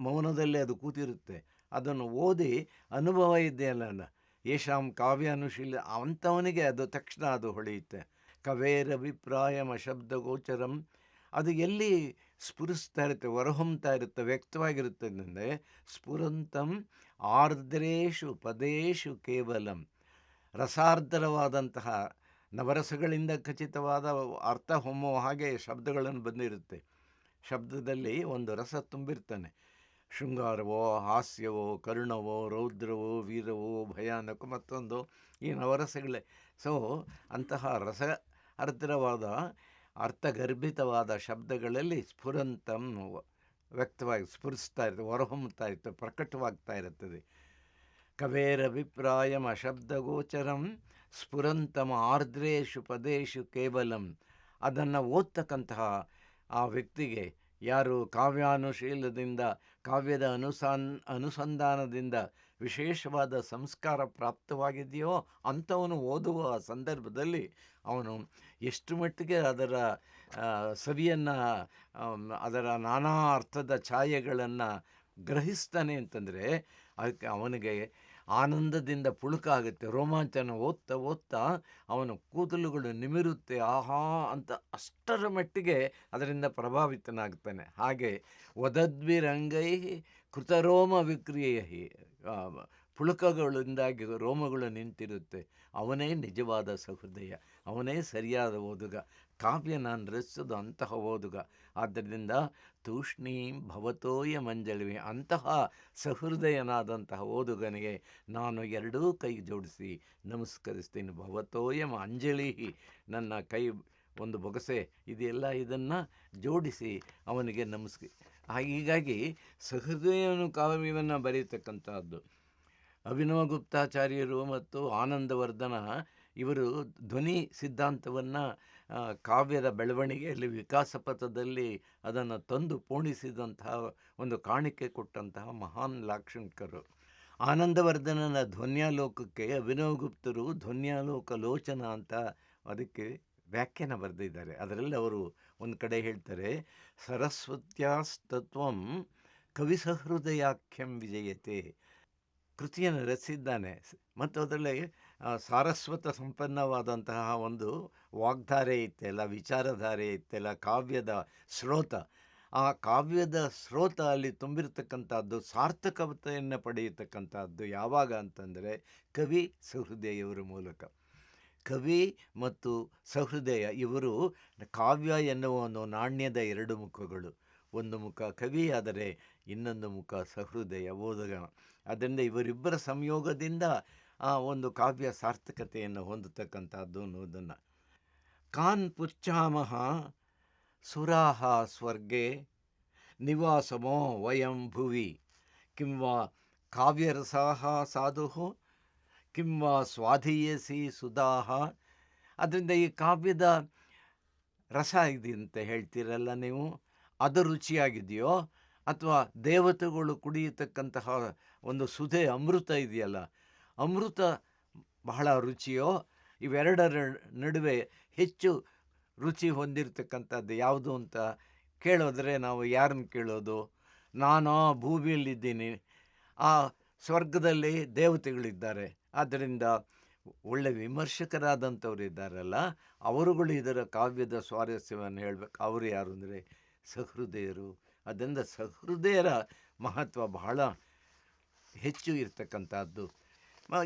ಮೌನದಲ್ಲಿ ಅದು ಕೂತಿರುತ್ತೆ. ಅದನ್ನು ಓದಿ ಅನುಭವ ಇದೆಯಲ್ಲ, ಯೇಷಾಂ ಕಾವ್ಯ ಅನುಶೀಲ, ಅಂಥವನಿಗೆ ಅದು ತಕ್ಷಣ ಅದು ಹೊಳೆಯುತ್ತೆ. ಕವೇರಭಿಪ್ರಾಯಂ ಅಶಬ್ದಗೋಚರಂ, ಅದು ಎಲ್ಲಿ ಸ್ಫುರಿಸ್ತಾ ಇರುತ್ತೆ, ಹೊರಹೊಮ್ತಾ ಇರುತ್ತೆ, ವ್ಯಕ್ತವಾಗಿರುತ್ತೆ ಅಂದರೆ ಸ್ಫುರಂತಂ ಆರ್ದ್ರೇಷು ಪದೇಶು ಕೇವಲಂ. ರಸಾರ್ದ್ರವಾದಂತಹ ನವರಸಗಳಿಂದ ಖಚಿತವಾದ ಅರ್ಥ ಹೊಮ್ಮುವ ಹಾಗೆ ಶಬ್ದಗಳನ್ನು ಬಂದಿರುತ್ತೆ. ಶಬ್ದದಲ್ಲಿ ಒಂದು ರಸ ತುಂಬಿರ್ತಾನೆ. ಶೃಂಗಾರವೋ, ಹಾಸ್ಯವೋ, ಕರುಣವೋ, ರೌದ್ರವೋ, ವೀರವೋ, ಭಯಾನಕ, ಮತ್ತೊಂದು ಈ ನವರಸಗಳೇ. ಸೊ ಅಂತಹ ರಸ ಅರ್ದ್ರವಾದ ಅರ್ಥಗರ್ಭಿತವಾದ ಶಬ್ದಗಳಲ್ಲಿ ಸ್ಫುರಂತಂ ವ್ಯಕ್ತವಾಗಿ ಸ್ಫುರಿಸ್ತಾ ಇರ್ತದೆ, ಹೊರಹೊಮ್ಮುತ್ತಾ ಇರ್ತದೆ, ಪ್ರಕಟವಾಗ್ತಾ ಇರುತ್ತದೆ. ಕವೇರಭಿಪ್ರಾಯಂ ಅಶಬ್ದಗೋಚರಂ ಸ್ಫುರಂತಂ ಆರ್ದ್ರೇಷು ಪದೇಶು ಕೇವಲಂ. ಅದನ್ನು ಓದ್ತಕ್ಕಂತಹ ಆ ವ್ಯಕ್ತಿಗೆ, ಯಾರು ಕಾವ್ಯಾನುಶೀಲದಿಂದ, ಕಾವ್ಯದ ಅನುಸಂಧಾನದಿಂದ ವಿಶೇಷವಾದ ಸಂಸ್ಕಾರ ಪ್ರಾಪ್ತವಾಗಿದೆಯೋ ಅಂಥವನು ಓದುವ ಸಂದರ್ಭದಲ್ಲಿ ಅವನು ಎಷ್ಟು ಮಟ್ಟಿಗೆ ಅದರ ಸವಿಯನ್ನು, ಅದರ ನಾನಾ ಅರ್ಥದ ಛಾಯೆಗಳನ್ನು ಗ್ರಹಿಸ್ತಾನೆ ಅಂತಂದರೆ ಅದಕ್ಕೆ ಅವನಿಗೆ ಆನಂದದಿಂದ ಪುಳುಕ ಆಗುತ್ತೆ, ರೋಮಾಂಚನ. ಓದ್ತಾ ಓದ್ತಾ ಅವನ ಕೂದಲುಗಳು ನಿಮಿರುತ್ತೆ, ಆಹಾ ಅಂತ, ಅಷ್ಟರ ಮಟ್ಟಿಗೆ ಅದರಿಂದ ಪ್ರಭಾವಿತನಾಗ್ತಾನೆ. ಹಾಗೆ ವದದ್ಭಿರಂಗೈ ಕೃತರೋಮ ವಿಕ್ರಿಯೈ, ಪುಳುಕಗಳಿಂದಾಗಿ ರೋಮಗಳು ನಿಂತಿರುತ್ತೆ. ಅವನೇ ನಿಜವಾದ ಸಹೃದಯ, ಅವನೇ ಸರಿಯಾದ ಓದುಗ. ಕಾವ್ಯ ನಾನು ರಚಿಸೋದು ಅಂತಹ ಓದುಗ. ಆದ್ದರಿಂದ ತೂಷ್ಣೀಂ ಭವತೋಯ ಮಂಜಳಿವೆ, ಅಂತಹ ಸಹೃದಯನಾದಂತಹ ಓದುಗನಿಗೆ ನಾನು ಎರಡೂ ಕೈ ಜೋಡಿಸಿ ನಮಸ್ಕರಿಸ್ತೀನಿ. ಭವತೋಯಂ ಅಂಜಲಿ, ನನ್ನ ಕೈ ಒಂದು ಬೊಗಸೆ ಇದೆಲ್ಲ, ಇದನ್ನು ಜೋಡಿಸಿ ಅವನಿಗೆ ಹೀಗಾಗಿ ಸಹೃದಯನು ಕಾವ್ಯವನ್ನು ಬರೆಯತಕ್ಕಂಥದ್ದು. ಅಭಿನವ ಗುಪ್ತಾಚಾರ್ಯರು ಮತ್ತು ಆನಂದವರ್ಧನ ಇವರು ಧ್ವನಿ ಸಿದ್ಧಾಂತವನ್ನು ಕಾವ್ಯದ ಬೆಳವಣಿಗೆಯಲ್ಲಿ, ವಿಕಾಸ ಪಥದಲ್ಲಿ ಅದನ್ನು ತಂದು ಪೋಣಿಸಿದಂತಹ ಒಂದು ಕಾಣಿಕೆ ಕೊಟ್ಟಂತಹ ಮಹಾನ್ ಲಾಕ್ಷಣಿಕರು. ಆನಂದವರ್ಧನನ ಧ್ವನ್ಯಾಲೋಕಕ್ಕೆ ಅಭಿನವಗುಪ್ತರು ಧ್ವನ್ಯಾಲೋಕ ಲೋಚನ ಅಂತ ಅದಕ್ಕೆ ವ್ಯಾಖ್ಯಾನ ಬರೆದಿದ್ದಾರೆ. ಅದರಲ್ಲಿ ಅವರು ಒಂದು ಕಡೆ ಹೇಳ್ತಾರೆ, ಸರಸ್ವತ್ಯಾಸ್ತತ್ವಂ ಕವಿಸಹೃದಯಾಖ್ಯಂ ವಿಜಯತೆ. ಕೃತಿಯನ್ನು ರಚಿಸಿದ್ದಾನೆ ಮತ್ತು ಅದರಲ್ಲಿ ಸಾರಸ್ವತ ಸಂಪನ್ನವಾದಂತಹ ಒಂದು ವಾಗ್ಧಾರೆ ಇತ್ತೆಲ್ಲ, ವಿಚಾರಧಾರೆ ಇತ್ತೆಲ್ಲ, ಕಾವ್ಯದ ಸ್ರೋತ. ಆ ಕಾವ್ಯದ ಸ್ರೋತ ಅಲ್ಲಿ ತುಂಬಿರತಕ್ಕಂಥದ್ದು ಸಾರ್ಥಕತೆಯನ್ನು ಪಡೆಯತಕ್ಕಂಥದ್ದು ಯಾವಾಗ ಅಂತಂದರೆ ಕವಿ ಸಹೃದಯವರ ಮೂಲಕ. ಕವಿ ಮತ್ತು ಸಹೃದಯ ಇವರು ಕಾವ್ಯ ಎನ್ನುವ ಒಂದು ನಾಣ್ಯದ ಎರಡು ಮುಖಗಳು. ಒಂದು ಮುಖ ಕವಿ ಆದರೆ ಇನ್ನೊಂದು ಮುಖ ಸಹೃದಯ, ಓದುಗ. ಅದರಿಂದ ಇವರಿಬ್ಬರ ಸಂಯೋಗದಿಂದ ಆ ಒಂದು ಕಾವ್ಯ ಸಾರ್ಥಕತೆಯನ್ನು ಹೊಂದತಕ್ಕಂಥದ್ದು ಅನ್ನೋದನ್ನು. ಕಾನ್ ಪುಚ್ಛಾಮಹ ಸುರಾಹ ಸ್ವರ್ಗೆ ನಿವಾಸಮೋ ವಯಂ ಭುವಿ ಕಿಂವಾ ಕಾವ್ಯರಸಾಹ ಸಾಧು ಕಿಂವಾ ಸ್ವಾಧೀಯಸಿ ಸುಧಾಹ. ಅದರಿಂದ ಈ ಕಾವ್ಯದ ರಸ ಇದೆ ಅಂತ ಹೇಳ್ತೀರಲ್ಲ ನೀವು, ಅದು ರುಚಿಯಾಗಿದೆಯೋ ಅಥವಾ ದೇವತೆಗಳು ಕುಡಿಯತಕ್ಕಂತಹ ಒಂದು ಸುಧೆ ಅಮೃತ ಇದೆಯಲ್ಲ, ಅಮೃತ ಬಹಳ ರುಚಿಯೋ ಇವೆರಡರ ನಡುವೆ ಹೆಚ್ಚು ರುಚಿ ಹೊಂದಿರತಕ್ಕಂಥದ್ದು ಯಾವುದು ಅಂತ ಕೇಳಿದ್ರೆ ನಾವು ಯಾರನ್ನು ಕೇಳೋದು? ನಾನು ಭೂಮಿಯಲ್ಲಿದ್ದೀನಿ, ಆ ಸ್ವರ್ಗದಲ್ಲಿ ದೇವತೆಗಳಿದ್ದಾರೆ. ಆದ್ದರಿಂದ ಒಳ್ಳೆ ವಿಮರ್ಶಕರಾದಂಥವ್ರು ಇದ್ದಾರಲ್ಲ, ಅವರುಗಳು ಇದರ ಕಾವ್ಯದ ಸ್ವಾರಸ್ಯವನ್ನು ಹೇಳಬೇಕು. ಅವರು ಯಾರು ಅಂದರೆ ಸಹೃದಯರು. ಅದರಿಂದ ಸಹೃದಯರ ಮಹತ್ವ ಬಹಳ ಹೆಚ್ಚು ಇರ್ತಕ್ಕಂಥದ್ದು.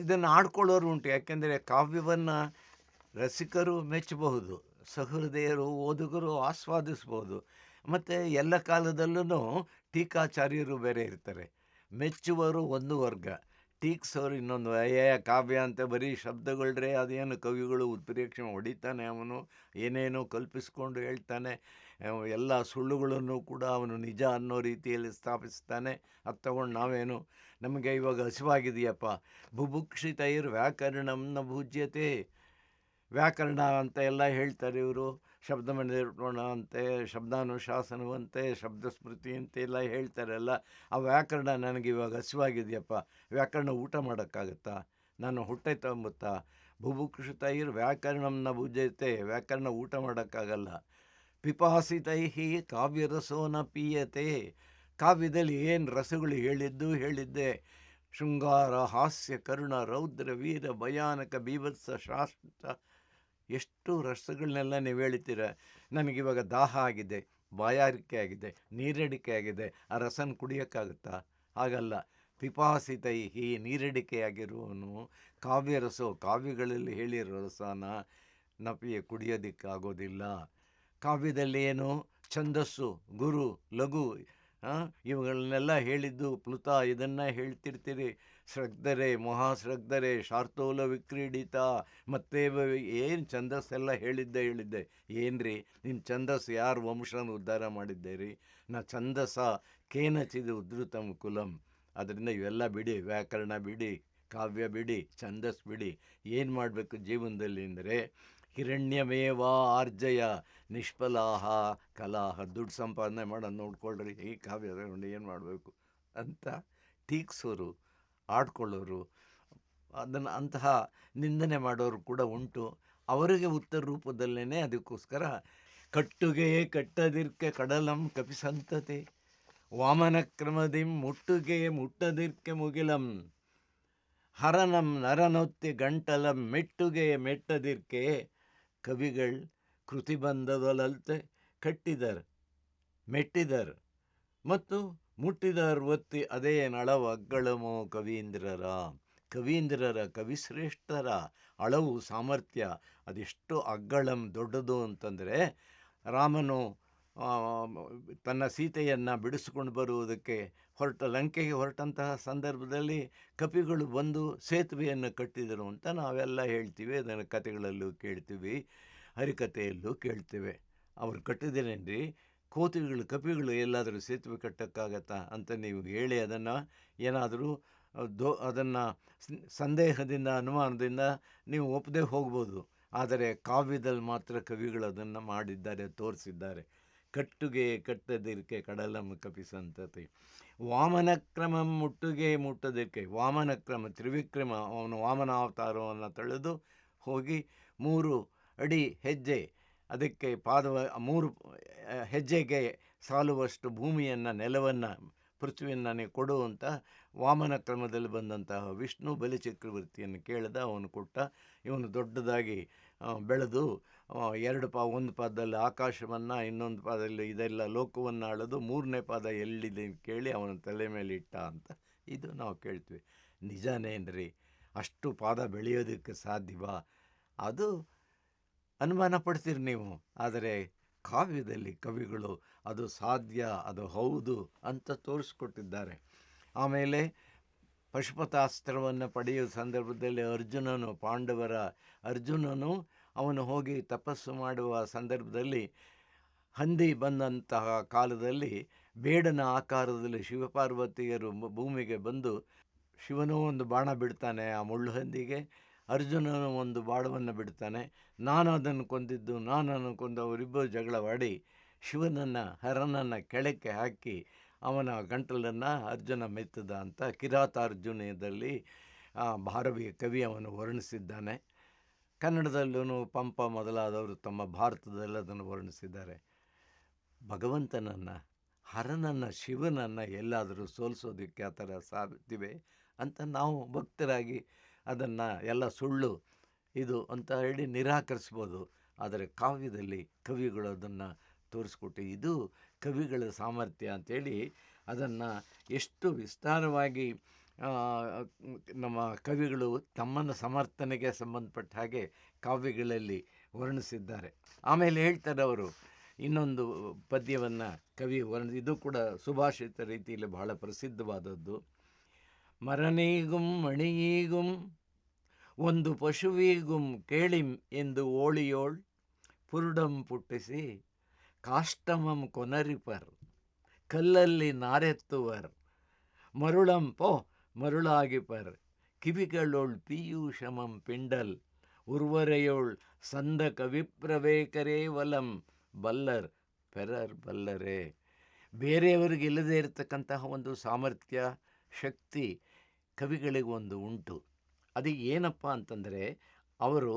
ಇದನ್ನು ಆಡ್ಕೊಳ್ಳೋರು ಉಂಟು. ಯಾಕೆಂದರೆ ಕಾವ್ಯವನ್ನು ರಸಿಕರು ಮೆಚ್ಚಬಹುದು, ಸಹೃದಯರು ಓದುಗರು ಆಸ್ವಾದಿಸ್ಬೋದು. ಮತ್ತು ಎಲ್ಲ ಕಾಲದಲ್ಲೂ ಟೀಕಾಚಾರ್ಯರು ಬೇರೆ ಇರ್ತಾರೆ. ಮೆಚ್ಚುವರು ಒಂದು ವರ್ಗ, ಟೀಕ್ಸೋರು ಇನ್ನೊಂದು. ಕಾವ್ಯ ಅಂತ ಬರೀ ಶಬ್ದಗಳ್ರೆ ಅದೇನು ಕವಿಗಳು ಉತ್ಪ್ರೇಕ್ಷೆ ಹೊಡಿತಾನೆ, ಅವನು ಏನೇನೋ ಕಲ್ಪಿಸ್ಕೊಂಡು ಹೇಳ್ತಾನೆ, ಎಲ್ಲ ಸುಳ್ಳುಗಳನ್ನು ಕೂಡ ಅವನು ನಿಜ ಅನ್ನೋ ರೀತಿಯಲ್ಲಿ ಸ್ಥಾಪಿಸ್ತಾನೆ. ಅದು ತಗೊಂಡು ನಾವೇನು, ನಮಗೆ ಇವಾಗ ಹಸಿವಾಗಿದೆಯಪ್ಪ, ಬುಭುಕ್ಷಿತೈರ್ ವ್ಯಾಕರಣಂ ನ ಭುಜ್ಯತೆ, ವ್ಯಾಕರಣ ಅಂತ ಎಲ್ಲ ಹೇಳ್ತಾರೆ ಇವರು. ಶಬ್ದ ನಿರೂಪಣ ಅಂತೆ, ಶಬ್ದಾನುಶಾಸನವಂತೆ, ಶಬ್ದ ಸ್ಮೃತಿ ಅಂತೆಲ್ಲ ಹೇಳ್ತಾರಲ್ಲ. ಆ ವ್ಯಾಕರಣ ನನಗೆ ಇವಾಗ ಹಸಿವಾಗಿದೆಯಪ್ಪ, ವ್ಯಾಕರಣ ಊಟ ಮಾಡೋಕ್ಕಾಗತ್ತಾ? ನಾನು ಹೊಟ್ಟೆ ತಂಬುತ್ತಾ? ಬುಭುಕ್ಷಿತೈರ್ ವ್ಯಾಕರಣಂ ನ ಭುಜ್ಯತೆ, ವ್ಯಾಕರಣ ಊಟ ಮಾಡೋಕ್ಕಾಗಲ್ಲ. ಪಿಪಾಸಿತೈ ಕಾವ್ಯರಸೋ ನ ಪೀಯತೆ, ಕಾವ್ಯದಲ್ಲಿ ಏನು ರಸಗಳು ಹೇಳಿದ್ದೆ. ಶೃಂಗಾರ, ಹಾಸ್ಯ, ಕರುಣ, ರೌದ್ರ, ವೀರ, ಭಯಾನಕ, ಬೀಭತ್ಸ, ಶಾಸ್ತ್ರ, ಎಷ್ಟು ರಸಗಳನ್ನೆಲ್ಲ ನೀವು ಹೇಳ್ತೀರ. ನನಗಿವಾಗ ದಾಹ ಆಗಿದೆ, ಬಾಯಾರಿಕೆ ಆಗಿದೆ, ನೀರಡಿಕೆ ಆಗಿದೆ, ಆ ರಸನ ಕುಡಿಯೋಕ್ಕಾಗುತ್ತಾ? ಹಾಗಲ್ಲ. ಪಿಪಾಸಿತೈ ನೀರಡಿಕೆಯಾಗಿರುವವನು ಕಾವ್ಯರಸೋ, ಕಾವ್ಯಗಳಲ್ಲಿ ಹೇಳಿರೋ ರಸನ ನಪಿಯ ಕುಡಿಯೋದಕ್ಕಾಗೋದಿಲ್ಲ. ಕಾವ್ಯದಲ್ಲಿ ಏನು ಛಂದಸ್ಸು, ಗುರು, ಲಘು, ಇವುಗಳನ್ನೆಲ್ಲ ಹೇಳಿದ್ದು ಪ್ಲುತ, ಇದನ್ನು ಹೇಳ್ತಿರ್ತೀರಿ. ಶ್ರಗ್ಧರೆ, ಮಹಾಶ್ರಗ್ಧರೆ, ಶಾರ್ತೋಲ ವಿಕ್ರೀಡಿತ, ಮತ್ತೆ ಏನು ಛಂದಸ್ಸೆಲ್ಲ ಹೇಳಿದ್ದೆ. ಏನ್ರಿ ನಿಮ್ಮ ಛಂದಸ್ಸು ಯಾರು ವಂಶನ ಉದ್ಧಾರ ಮಾಡಿದ್ದೀರಿ? ನಾ ಛಂದಸ ಕೇನಚಿದು ಉದ್ಧೃತಂ ಕುಲಂ. ಅದರಿಂದ ಇವೆಲ್ಲ ಬಿಡಿ, ವ್ಯಾಕರಣ ಬಿಡಿ, ಕಾವ್ಯ ಬಿಡಿ, ಛಂದಸ್ ಬಿಡಿ. ಏನು ಮಾಡಬೇಕು ಜೀವನದಲ್ಲಿ ಅಂದರೆ ಹಿರಣ್ಯಮೇವ ಆರ್ಜಯ ನಿಷ್ಫಲಾಹ ಕಲಾಹ, ದುಡ್ಡು ಸಂಪಾದನೆ ಮಾಡೋದು ನೋಡ್ಕೊಳ್ರಿ, ಈ ಕಾವ್ಯ ಏನು ಮಾಡಬೇಕು ಅಂತ ಟೀಕ್ಸೋರು, ಆಡ್ಕೊಳ್ಳೋರು, ಅದನ್ನು ಅಂತಹ ನಿಂದನೆ ಮಾಡೋರು ಕೂಡ ಉಂಟು. ಅವರಿಗೆ ಉತ್ತರ ರೂಪದಲ್ಲೇ ಅದಕ್ಕೋಸ್ಕರ ಕಟ್ಟುಗೆ ಕಟ್ಟದಿರ್ಕೆ ಕಡಲಂ ಕಪಿಸಂತತೆ, ವಾಮನ ಕ್ರಮದಿಂ ಮುಟ್ಟುಗೆ ಮುಟ್ಟದಿರ್ಕೆ ಮುಗಿಲಂ, ಹರನಂ ನರನೊತ್ತಿ ಗಂಟಲಂ ಮೆಟ್ಟುಗೆ ಮೆಟ್ಟದಿರ್ಕೆ. ಕವಿಗಳು ಕೃತಿ ಬಂದದೊಲಲ್ತೆ ಕಟ್ಟಿದರ್, ಮೆಟ್ಟಿದರ್ ಮತ್ತು ಮುಟ್ಟಿದರ್ ಒತ್ತಿ, ಅದೇ ನಳವು ಅಗ್ಗಳಮೋ ಕವೀಂದ್ರರ ಕವಿಶ್ರೇಷ್ಠರ ಅಳವು ಸಾಮರ್ಥ್ಯ ಅದೆಷ್ಟು ಅಗ್ಗಳಂ ದೊಡ್ಡದು ಅಂತಂದರೆ, ರಾಮನು ತನ್ನ ಸೀತೆಯನ್ನು ಬಿಡಿಸ್ಕೊಂಡು ಬರುವುದಕ್ಕೆ ಲಂಕೆಗೆ ಹೊರಟಂತಹ ಸಂದರ್ಭದಲ್ಲಿ ಕಪಿಗಳು ಬಂದು ಸೇತುವೆಯನ್ನು ಕಟ್ಟಿದರು ಅಂತ ನಾವೆಲ್ಲ ಹೇಳ್ತೀವಿ. ಅದನ್ನು ಕಥೆಗಳಲ್ಲೂ ಕೇಳ್ತೀವಿ, ಹರಿಕಥೆಯಲ್ಲೂ ಕೇಳ್ತೇವೆ. ಅವ್ರು ಕಟ್ಟಿದ್ದೇನೇನ್ರಿ? ಕಪಿಗಳು ಎಲ್ಲಾದರೂ ಸೇತುವೆ ಕಟ್ಟೋಕ್ಕಾಗತ್ತಾ ಅಂತ ನೀವು ಹೇಳಿ ಅದನ್ನು ಏನಾದರೂ ಅದನ್ನು ಸಂದೇಹದಿಂದ, ಅನುಮಾನದಿಂದ ನೀವು ಒಪ್ಪದೆ ಹೋಗ್ಬೋದು. ಆದರೆ ಕಾವ್ಯದಲ್ಲಿ ಮಾತ್ರ ಕವಿಗಳು ಅದನ್ನು ಮಾಡಿದ್ದಾರೆ, ತೋರಿಸಿದ್ದಾರೆ. ಕಟ್ಟುಗೆ ಕಟ್ಟದಿರ್ಕೆ ಕಡಲಂ ಕಪಿಸಂತತಿ, ವಾಮನ ಕ್ರಮಂ ಮುಟ್ಟುಗೆ ಮುಟ್ಟದಿರ್ಕೆ. ವಾಮನ ಕ್ರಮ, ತ್ರಿವಿಕ್ರಮ, ಅವನು ವಾಮನ ಅವತಾರವನ್ನು ತಳೆದು ಹೋಗಿ 3 ಅಡಿ ಹೆಜ್ಜೆ, ಅದಕ್ಕೆ 3 ಹೆಜ್ಜೆಗೆ ಸಾಲುವಷ್ಟು ಭೂಮಿಯನ್ನು, ನೆಲವನ್ನು, ಪೃಥ್ವಿಯನ್ನು ನನಗೆ ಕೊಡುವಂಥ ವಾಮನ ಕ್ರಮದಲ್ಲಿ ಬಂದಂತಹ ವಿಷ್ಣು ಬಲಿಚಕ್ರವರ್ತಿಯನ್ನು ಕೇಳಿದ, ಅವನು ಕೊಟ್ಟ. ಇವನು ದೊಡ್ಡದಾಗಿ ಬೆಳೆದು ಒಂದು ಪಾದದಲ್ಲಿ ಆಕಾಶವನ್ನು, ಇನ್ನೊಂದು ಪಾದದಲ್ಲಿ ಇದೆಲ್ಲ ಲೋಕವನ್ನು ಆಳೋದು, 3ನೇ ಪಾದ ಎಲ್ಲಿದೆ ಕೇಳಿ ಅವನ ತಲೆ ಮೇಲೆ ಇಟ್ಟ ಅಂತ ಇದು ನಾವು ಕೇಳ್ತೀವಿ. ನಿಜನೇನ್ರಿ? ಅಷ್ಟು ಪಾದ ಬೆಳೆಯೋದಕ್ಕೆ ಸಾಧ್ಯವಾ? ಅದು ಅನುಮಾನ ಪಡ್ತೀರಿ ನೀವು. ಆದರೆ ಕಾವ್ಯದಲ್ಲಿ ಕವಿಗಳು ಅದು ಸಾಧ್ಯ, ಅದು ಹೌದು ಅಂತ ತೋರಿಸ್ಕೊಟ್ಟಿದ್ದಾರೆ. ಆಮೇಲೆ ಪಶುಪತಾಸ್ತ್ರವನ್ನು ಪಡೆಯುವ ಸಂದರ್ಭದಲ್ಲಿ ಅರ್ಜುನನು ಅವನು ಹೋಗಿ ತಪಸ್ಸು ಮಾಡುವ ಸಂದರ್ಭದಲ್ಲಿ ಹಂದಿ ಬಂದಂತಹ ಕಾಲದಲ್ಲಿ ಬೇಡನ ಆಕಾರದಲ್ಲಿ ಶಿವಪಾರ್ವತಿಯರು ಭೂಮಿಗೆ ಬಂದು, ಶಿವನೂ ಒಂದು ಬಾಣ ಬಿಡ್ತಾನೆ ಆ ಮುಳ್ಳು ಹಂದಿಗೆ, ಅರ್ಜುನನು ಒಂದು ಬಾಣವನ್ನು ಬಿಡ್ತಾನೆ. ನಾನು ಅದನ್ನು ಕೊಂದು ಅವರಿಬ್ಬರು ಜಗಳವಾಡಿ ಹರನನ್ನು ಕೆಳಕ್ಕೆ ಹಾಕಿ ಅವನ ಗಂಟಲನ್ನು ಅರ್ಜುನ ಮೆತ್ತದ ಅಂತ ಕಿರಾತಾರ್ಜುನದಲ್ಲಿ ಭಾರವಿ ಕವಿ ಅವನು ವರ್ಣಿಸಿದ್ದಾನೆ. ಕನ್ನಡದಲ್ಲೂ ಪಂಪ ಮೊದಲಾದವರು ತಮ್ಮ ಭಾರತದಲ್ಲಿ ಅದನ್ನು ವರ್ಣಿಸಿದ್ದಾರೆ. ಭಗವಂತನನ್ನು, ಹರನನ್ನು, ಶಿವನನ್ನು ಎಲ್ಲಾದರೂ ಸೋಲಿಸೋದಕ್ಕೆ ಆ ಥರ ಸಾಧ್ಯವೆ ಅಂತ ನಾವು ಭಕ್ತರಾಗಿ ಅದನ್ನು ಎಲ್ಲ ಸುಳ್ಳು ಇದು ಅಂತ ಹೇಳಿ ನಿರಾಕರಿಸ್ಬೋದು. ಆದರೆ ಕಾವ್ಯದಲ್ಲಿ ಕವಿಗಳು ಅದನ್ನು ತೋರಿಸ್ಕೊಟ್ಟು ಇದು ಕವಿಗಳ ಸಾಮರ್ಥ್ಯ ಅಂಥೇಳಿ ಅದನ್ನು ಎಷ್ಟು ವಿಸ್ತಾರವಾಗಿ ನಮ್ಮ ಕವಿಗಳು ತಮ್ಮನ್ನು ಸಮರ್ಥನೆಗೆ ಸಂಬಂಧಪಟ್ಟ ಹಾಗೆ ಕಾವ್ಯಗಳಲ್ಲಿ ವರ್ಣಿಸಿದ್ದಾರೆ. ಆಮೇಲೆ ಹೇಳ್ತಾರೆ ಅವರು ಇನ್ನೊಂದು ಪದ್ಯವನ್ನು ಕವಿ ಇದು ಕೂಡ ಸುಭಾಷಿತ ರೀತಿಯಲ್ಲಿ ಬಹಳ ಪ್ರಸಿದ್ಧವಾದದ್ದು. ಮರನೀಗುಂ ಮಣಿಯೀಗುಂ ಒಂದು ಪಶುವೀಗುಂ ಕೇಳಿಂ ಎಂದು ಓಳಿಯೋಳ್ ಪುರುಡಂ ಪುಟ್ಟಿಸಿ ಕಾಷ್ಟಮಂ ಕೊನರಿಪರ್ ಕಲ್ಲಲ್ಲಿ ನಾರೆತ್ತುವರ್ ಮರುಳಂ ಮರುಳಾಗಿಪರ್ ಕಿವಿಗಳೋಳ್ ಪೀಯೂಷಮಂ ಪಿಂಡಲ್ ಉರ್ವರೆಯೋಳ್ ಸಂದ ಕವಿಪ್ರವೇಕರೇ ವಲಂ ಬಲ್ಲರ್ ಪೆರರ್ ಬಲ್ಲರೇ. ಬೇರೆಯವರಿಗೆ ಇಲ್ಲದೇ ಇರತಕ್ಕಂತಹ ಒಂದು ಸಾಮರ್ಥ್ಯ, ಶಕ್ತಿ ಕವಿಗಳಿಗೊಂದು ಉಂಟು. ಅದು ಏನಪ್ಪ ಅಂತಂದರೆ, ಅವರು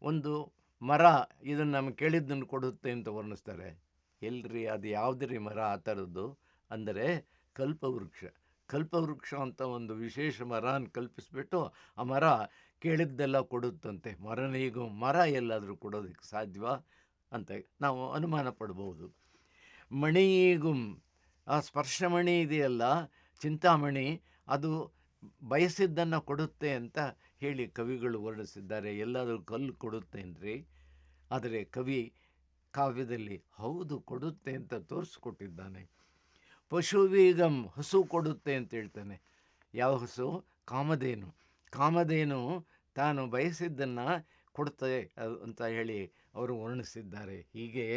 ಒಂದು ಮರ ಇದನ್ನು ನಮಗೆ ಕೇಳಿದ್ದನ್ನು ಕೊಡುತ್ತೆ ಅಂತ ವರ್ಣಿಸ್ತಾರೆ. ಎಲ್ರಿ ಅದು ಯಾವುದ್ರಿ ಮರ ಆ ಥರದ್ದು ಅಂದರೆ ಕಲ್ಪವೃಕ್ಷ ಅಂತ ಒಂದು ವಿಶೇಷ ಮರನ ಕಲ್ಪಿಸ್ಬಿಟ್ಟು ಆ ಮರ ಕೇಳಿದ್ದೆಲ್ಲ ಕೊಡುತ್ತಂತೆ. ಮರನಿಗೂ ಮರ ಎಲ್ಲಾದರೂ ಕೊಡೋದಕ್ಕೆ ಸಾಧ್ಯವಾ ಅಂತ ನಾವು ಅನುಮಾನ ಪಡ್ಬೋದು. ಮಣಿಗೂ ಆ ಸ್ಪರ್ಶಮಣಿ ಇದೆಯಲ್ಲ, ಚಿಂತಾಮಣಿ, ಅದು ಬಯಸಿದ್ದನ್ನು ಕೊಡುತ್ತೆ ಅಂತ ಹೇಳಿ ಕವಿಗಳು ವರ್ಣಿಸಿದ್ದಾರೆ. ಎಲ್ಲಾದರೂ ಕಲ್ಲು ಕೊಡುತ್ತೆ ಅಂದ್ರಿ, ಆದರೆ ಕವಿ ಕಾವ್ಯದಲ್ಲಿ ಹೌದು ಕೊಡುತ್ತೆ ಅಂತ ತೋರಿಸ್ಕೊಟ್ಟಿದ್ದಾನೆ. ಪಶುವೀಗಂ ಹಸು ಕೊಡುತ್ತೆ ಅಂತ ಹೇಳ್ತಾನೆ. ಯಾವ ಹಸು? ಕಾಮಧೇನು ತಾನು ಬಯಸಿದ್ದನ್ನು ಕೊಡ್ತದೆ ಅಂತ ಹೇಳಿ ಅವರು ವರ್ಣಿಸಿದ್ದಾರೆ. ಹೀಗೆ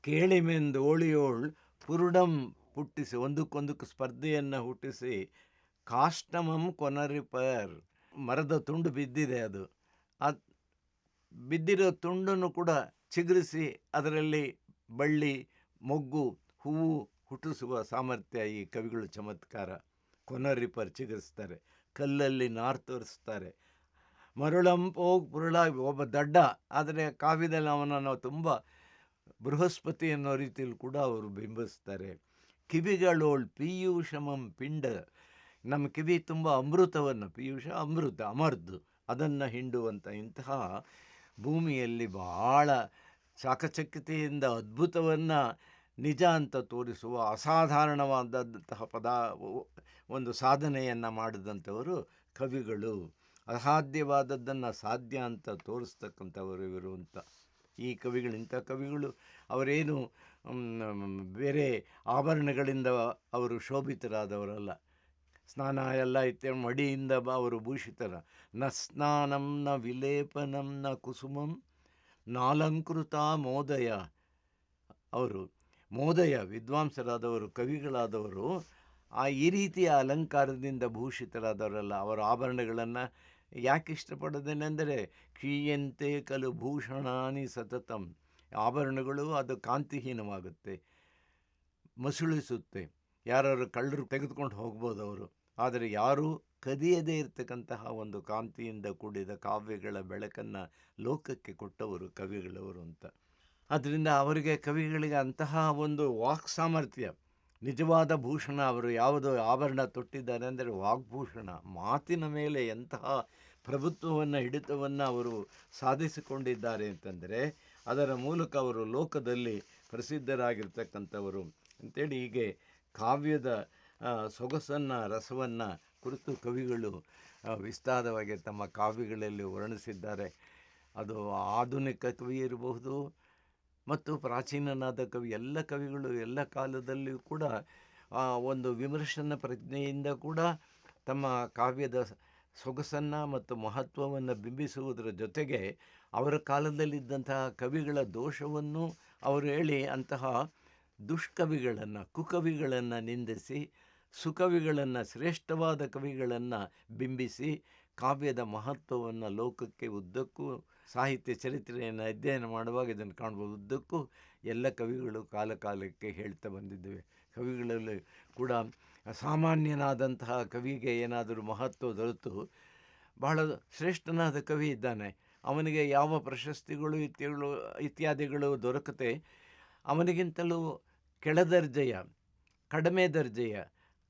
ಕೇಳಿಮೆಂದು ಓಳಿಯೋಳ್ ಪುರುಡಂ ಹುಟ್ಟಿಸಿ ಒಂದಕ್ಕೊಂದಕ್ಕೆ ಸ್ಪರ್ಧೆಯನ್ನು ಹುಟ್ಟಿಸಿ ಕಾಷ್ಟಮಂ ಕೊನರಿಪರ್ ಮರದ ತುಂಡು ಬಿದ್ದಿದೆ, ಅದು ಬಿದ್ದಿರೋ ತುಂಡನ್ನು ಕೂಡ ಚಿಗುರಿಸಿ ಅದರಲ್ಲಿ ಬಳ್ಳಿ, ಮೊಗ್ಗು, ಹೂವು ಹುಟ್ಟಿಸುವ ಸಾಮರ್ಥ್ಯ ಈ ಕವಿಗಳು ಚಮತ್ಕಾರ. ಕೊನರಿಪರ್ ಚಿಗುರಿಸ್ತಾರೆ, ಕಲ್ಲಲ್ಲಿ ನಾರು ತೋರಿಸ್ತಾರೆ. ಪುರುಳಾಗಿ ಒಬ್ಬ ದಡ್ಡ, ಆದರೆ ಕಾವ್ಯದಲ್ಲಿ ಅವನನ್ನು ತುಂಬ ಬೃಹಸ್ಪತಿ ಅನ್ನೋ ರೀತಿಯಲ್ಲಿ ಕೂಡ ಅವರು ಬಿಂಬಿಸ್ತಾರೆ. ಕಿವಿಗಳೋಳ್ ಪೀಯೂಷಮಂ ಪಿಂಡ, ನಮ್ಮ ಕಿವಿ ತುಂಬ ಅಮೃತವನ್ನು, ಪೀಯೂಷ ಅಮೃತ, ಅಮರ್ದು ಅದನ್ನು ಹಿಂಡುವಂಥ ಇಂತಹ ಭೂಮಿಯಲ್ಲಿ ಬಹಳ ಚಾಕಚಕ್ಯತೆಯಿಂದ ಅದ್ಭುತವನ್ನು ನಿಜ ಅಂತ ತೋರಿಸುವ ಅಸಾಧಾರಣವಾದಂತಹ ಒಂದು ಸಾಧನೆಯನ್ನು ಮಾಡಿದಂಥವರು ಕವಿಗಳು. ಅಸಾಧ್ಯವಾದದ್ದನ್ನು ಸಾಧ್ಯ ಅಂತ ತೋರಿಸ್ತಕ್ಕಂಥವರು ಇವರು ಅಂತ ಈ ಕವಿಗಳು. ಇಂಥ ಕವಿಗಳು ಅವರೇನು ಬೇರೆ ಆಭರಣಗಳಿಂದ ಅವರು ಶೋಭಿತರಾದವರಲ್ಲ. ಸ್ನಾನ ಎಲ್ಲ ಇತ್ತು, ಮಡಿಯಿಂದ ಅವರು ಭೂಷಿತರ. ನ ಸ್ನಾನಂ ನ ವಿಲೇಪನಂ ನ ಕುಸುಮಂ ನಾಲಂಕೃತ ಮೋದಯ. ಅವರು ಮೋದಯ ವಿದ್ವಾಂಸರಾದವರು, ಕವಿಗಳಾದವರು ಈ ರೀತಿಯ ಅಲಂಕಾರದಿಂದ ಭೂಷಿತರಾದವರಲ್ಲ. ಅವರ ಆಭರಣಗಳನ್ನು ಯಾಕೆ ಇಷ್ಟಪಡೋದೇನೆಂದರೆ ಕ್ಷೀಯಂತೆ ಕಲು ಭೂಷಣಾನಿ ಸತತಂ. ಆಭರಣಗಳು ಅದು ಕಾಂತಿಹೀನವಾಗುತ್ತೆ, ಮಸುಳಿಸುತ್ತೆ. ಯಾರು ಕಳ್ಳರು ತೆಗೆದುಕೊಂಡು ಹೋಗ್ಬೋದು ಅವರು, ಆದರೆ ಯಾರೂ ಕದಿಯದೇ ಇರತಕ್ಕಂತಹ ಒಂದು ಕಾಂತಿಯಿಂದ ಕೂಡಿದ ಕಾವ್ಯಗಳ ಬೆಳಕನ್ನು ಲೋಕಕ್ಕೆ ಕೊಟ್ಟವರು ಕವಿಗಳವರು ಅಂತ. ಆದ್ದರಿಂದ ಅವರಿಗೆ, ಕವಿಗಳಿಗೆ ಅಂತಹ ಒಂದು ವಾಕ್ ಸಾಮರ್ಥ್ಯ, ನಿಜವಾದ ಭೂಷಣ. ಅವರು ಯಾವುದೋ ಆಭರಣ ತೊಟ್ಟಿದ್ದಾರೆ ಅಂದರೆ ವಾಗ್ಭೂಷಣ, ಮಾತಿನ ಮೇಲೆ ಎಂತಹ ಪ್ರಭುತ್ವವನ್ನು, ಹಿಡಿತವನ್ನು ಅವರು ಸಾಧಿಸಿಕೊಂಡಿದ್ದಾರೆ ಅಂತಂದರೆ ಅದರ ಮೂಲಕ ಅವರು ಲೋಕದಲ್ಲಿ ಪ್ರಸಿದ್ಧರಾಗಿರ್ತಕ್ಕಂಥವರು ಅಂತೇಳಿ ಹೀಗೆ ಕಾವ್ಯದ ಸೊಗಸನ್ನು, ರಸವನ್ನು ಕುರಿತು ಕವಿಗಳು ವಿಸ್ತಾರವಾಗಿ ತಮ್ಮ ಕಾವ್ಯಗಳಲ್ಲಿ ವರ್ಣಿಸಿದ್ದಾರೆ. ಅದು ಆಧುನಿಕ ಕವಿ ಇರಬಹುದು ಮತ್ತು ಪ್ರಾಚೀನನಾದ ಕವಿ, ಎಲ್ಲ ಕವಿಗಳು ಎಲ್ಲ ಕಾಲದಲ್ಲಿಯೂ ಕೂಡ ಒಂದು ವಿಮರ್ಶನ ಪ್ರಜ್ಞೆಯಿಂದ ಕೂಡ ತಮ್ಮ ಕಾವ್ಯದ ಸೊಗಸನ್ನು ಮತ್ತು ಮಹತ್ವವನ್ನು ಬಿಂಬಿಸುವುದರ ಜೊತೆಗೆ ಅವರ ಕಾಲದಲ್ಲಿದ್ದಂತಹ ಕವಿಗಳ ದೋಷವನ್ನು ಅವರು ಹೇಳಿ ಅಂತಹ ದುಷ್ಕವಿಗಳನ್ನು, ಕುಕವಿಗಳನ್ನು ನಿಂದಿಸಿ ಸುಕವಿಗಳನ್ನು, ಶ್ರೇಷ್ಠವಾದ ಕವಿಗಳನ್ನು ಬಿಂಬಿಸಿ ಕಾವ್ಯದ ಮಹತ್ವವನ್ನು ಲೋಕಕ್ಕೆ ಉದ್ದಕ್ಕೂ, ಸಾಹಿತ್ಯ ಚರಿತ್ರೆಯನ್ನು ಅಧ್ಯಯನ ಮಾಡುವಾಗ ಇದನ್ನು ಕಾಣ್ಬೋದು, ಉದ್ದಕ್ಕೂ ಎಲ್ಲ ಕವಿಗಳು ಕಾಲಕ್ಕೆ ಹೇಳ್ತಾ ಬಂದಿದ್ದೇವೆ. ಕವಿಗಳಲ್ಲಿ ಕೂಡ ಸಾಮಾನ್ಯನಾದಂತಹ ಕವಿಗೆ ಏನಾದರೂ ಮಹತ್ವ ದೊರೆತು ಬಹಳ ಶ್ರೇಷ್ಠನಾದ ಕವಿ ಇದ್ದಾನೆ, ಅವನಿಗೆ ಯಾವ ಪ್ರಶಸ್ತಿಗಳು ಇತ್ಯಾದಿಗಳು ದೊರಕುತ್ತೆ, ಅವನಿಗಿಂತಲೂ ಕೆಳದರ್ಜೆಯ, ಕಡಿಮೆ ದರ್ಜೆಯ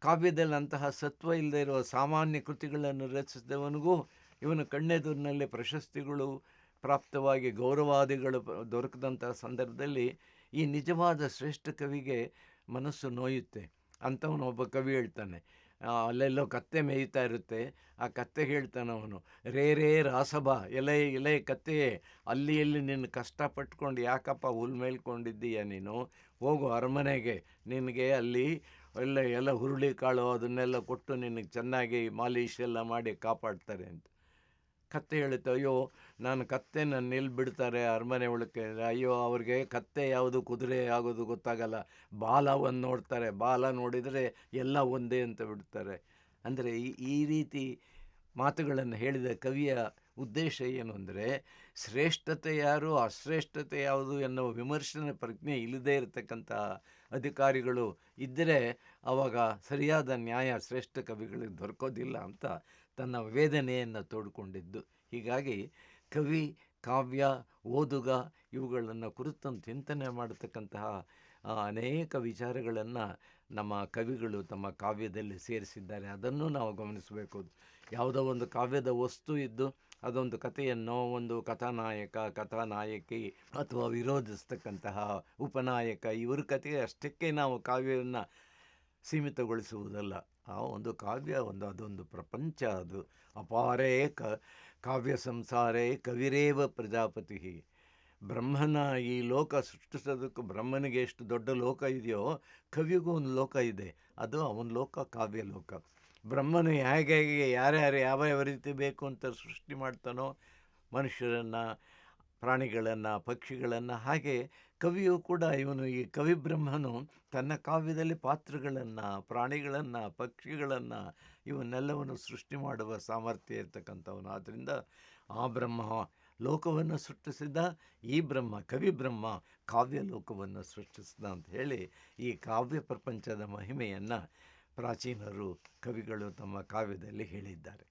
ಕಾವ್ಯದಲ್ಲಿ ಅಂತಹ ಸತ್ವ ಇಲ್ಲದೆ ಇರುವ ಸಾಮಾನ್ಯ ಕೃತಿಗಳನ್ನು ರಚಿಸಿದವನಿಗೂ ಇವನ ಕಣ್ಣೆದುರಿನಲ್ಲಿ ಪ್ರಶಸ್ತಿಗಳು ಪ್ರಾಪ್ತವಾಗಿ ಗೌರವಾದಿಗಳು ದೊರಕದಂತಹ ಸಂದರ್ಭದಲ್ಲಿ ಈ ನಿಜವಾದ ಶ್ರೇಷ್ಠ ಕವಿಗೆ ಮನಸ್ಸು ನೋಯುತ್ತೆ. ಅಂಥವನು ಒಬ್ಬ ಕವಿ ಹೇಳ್ತಾನೆ, ಅಲ್ಲೆಲ್ಲೋ ಕತ್ತೆ ಮೇಯ್ತಾ ಇರುತ್ತೆ, ಆ ಕತ್ತೆ ಹೇಳ್ತಾನೆ ಅವನು, ರೇ ರೇ ರಾಸಭ, ಎಲೆ ಕತ್ತೆಯೇ, ಅಲ್ಲಿ ಇಲ್ಲಿ ನಿನ್ನ ಕಷ್ಟಪಟ್ಕೊಂಡು ಯಾಕಪ್ಪ ಹುಲ್ ಮೇಲ್ಕೊಂಡಿದ್ದೀಯ ನೀನು, ಹೋಗು ಅರಮನೆಗೆ, ನಿನಗೆ ಅಲ್ಲಿ ಎಲ್ಲ ಹುರುಳಿ ಕಾಳು ಅದನ್ನೆಲ್ಲ ಕೊಟ್ಟು ನಿನಗೆ ಚೆನ್ನಾಗಿ ಮಾಲೀಶ್ ಎಲ್ಲ ಮಾಡಿ ಕಾಪಾಡ್ತಾರೆ ಅಂತ. ಕತ್ತೆ ಹೇಳುತ್ತೆ, ಅಯ್ಯೋ ನಾನು ಕತ್ತೆನ ಎಲ್ಲಿ ಬಿಡ್ತಾರೆ ಅರಮನೆ ಒಳಕ್ಕೆ, ಅಯ್ಯೋ ಅವ್ರಿಗೆ ಕತ್ತೆ ಯಾವುದು ಕುದುರೆ ಆಗೋದು ಗೊತ್ತಾಗಲ್ಲ, ಬಾಲವನ್ನು ನೋಡ್ತಾರೆ, ಬಾಲ ನೋಡಿದರೆ ಎಲ್ಲ ಒಂದೇ ಅಂತ ಬಿಡ್ತಾರೆ. ಅಂದರೆ ಈ ರೀತಿ ಮಾತುಗಳನ್ನು ಹೇಳಿದ ಕವಿಯ ಉದ್ದೇಶ ಏನು ಅಂದರೆ, ಶ್ರೇಷ್ಠತೆ ಯಾರು ಅಶ್ರೇಷ್ಠತೆ ಯಾವುದು ಎನ್ನುವ ವಿಮರ್ಶನ ಪ್ರಜ್ಞೆ ಇಲ್ಲದೇ ಇರತಕ್ಕಂಥ ಅಧಿಕಾರಿಗಳು ಇದ್ದರೆ ಆವಾಗ ಸರಿಯಾದ ನ್ಯಾಯ ಶ್ರೇಷ್ಠ ಕವಿಗಳಿಗೆ ದೊರಕೋದಿಲ್ಲ ಅಂತ ತನ್ನ ವೇದನೆಯನ್ನು ತೋಡ್ಕೊಂಡಿದ್ದು. ಹೀಗಾಗಿ ಕವಿ, ಕಾವ್ಯ, ಓದುಗ ಇವುಗಳನ್ನು ಕುರಿತು ಚಿಂತನೆ ಮಾಡತಕ್ಕಂತಹ ಅನೇಕ ವಿಚಾರಗಳನ್ನು ನಮ್ಮ ಕವಿಗಳು ತಮ್ಮ ಕಾವ್ಯದಲ್ಲಿ ಸೇರಿಸಿದ್ದಾರೆ. ಅದನ್ನು ನಾವು ಗಮನಿಸಬೇಕು. ಯಾವುದೋ ಒಂದು ಕಾವ್ಯದ ವಸ್ತು ಇದ್ದು ಅದೊಂದು ಕಥೆಯನ್ನು ಒಂದು ಕಥಾನಾಯಕಿ ಅಥವಾ ವಿರೋಧಿಸ್ತಕ್ಕಂತಹ ಉಪನಾಯಕ ಇವರ ಕಥೆಗೆ ಅಷ್ಟಕ್ಕೆ ನಾವು ಕಾವ್ಯವನ್ನು ಸೀಮಿತಗೊಳಿಸುವುದಲ್ಲ. ಆ ಒಂದು ಕಾವ್ಯ ಅದೊಂದು ಪ್ರಪಂಚ. ಅದು ಅಪಾರೇ ಕಾವ್ಯ ಸಂಸಾರೇ ಕವಿರೇವ ಪ್ರಜಾಪತಿ. ಬ್ರಹ್ಮನ ಈ ಲೋಕ ಸೃಷ್ಟಿಸೋದಕ್ಕೂ ಬ್ರಹ್ಮನಿಗೆ ಎಷ್ಟು ದೊಡ್ಡ ಲೋಕ ಇದೆಯೋ ಕವಿಗೂ ಒಂದು ಲೋಕ ಇದೆ, ಅದು ಅವನ ಲೋಕ, ಕಾವ್ಯ ಲೋಕ. ಬ್ರಹ್ಮನು ಹೇಗೆ ಯಾರ್ಯಾರು ಯಾವ ರೀತಿ ಬೇಕು ಅಂತ ಸೃಷ್ಟಿ ಮಾಡ್ತಾನೋ ಮನುಷ್ಯರನ್ನು, ಪ್ರಾಣಿಗಳನ್ನು, ಪಕ್ಷಿಗಳನ್ನು, ಹಾಗೆ ಕವಿಯೂ ಕೂಡ ಇವನು ಈ ಕವಿ ಬ್ರಹ್ಮನು ತನ್ನ ಕಾವ್ಯದಲ್ಲಿ ಪಾತ್ರಗಳನ್ನು, ಪ್ರಾಣಿಗಳನ್ನು, ಪಕ್ಷಿಗಳನ್ನು ಇವನ್ನೆಲ್ಲವನ್ನು ಸೃಷ್ಟಿ ಮಾಡುವ ಸಾಮರ್ಥ್ಯ ಇರ್ತಕ್ಕಂಥವನು. ಆದ್ದರಿಂದ ಆ ಬ್ರಹ್ಮ ಲೋಕವನ್ನು ಸೃಷ್ಟಿಸಿದ, ಈ ಬ್ರಹ್ಮ ಕವಿ ಬ್ರಹ್ಮ ಕಾವ್ಯ ಲೋಕವನ್ನು ಸೃಷ್ಟಿಸಿದ ಅಂತ ಹೇಳಿ ಈ ಕಾವ್ಯ ಪ್ರಪಂಚದ ಮಹಿಮೆಯನ್ನು ಪ್ರಾಚೀನರು, ಕವಿಗಳು ತಮ್ಮ ಕಾವ್ಯದಲ್ಲಿ ಹೇಳಿದ್ದಾರೆ.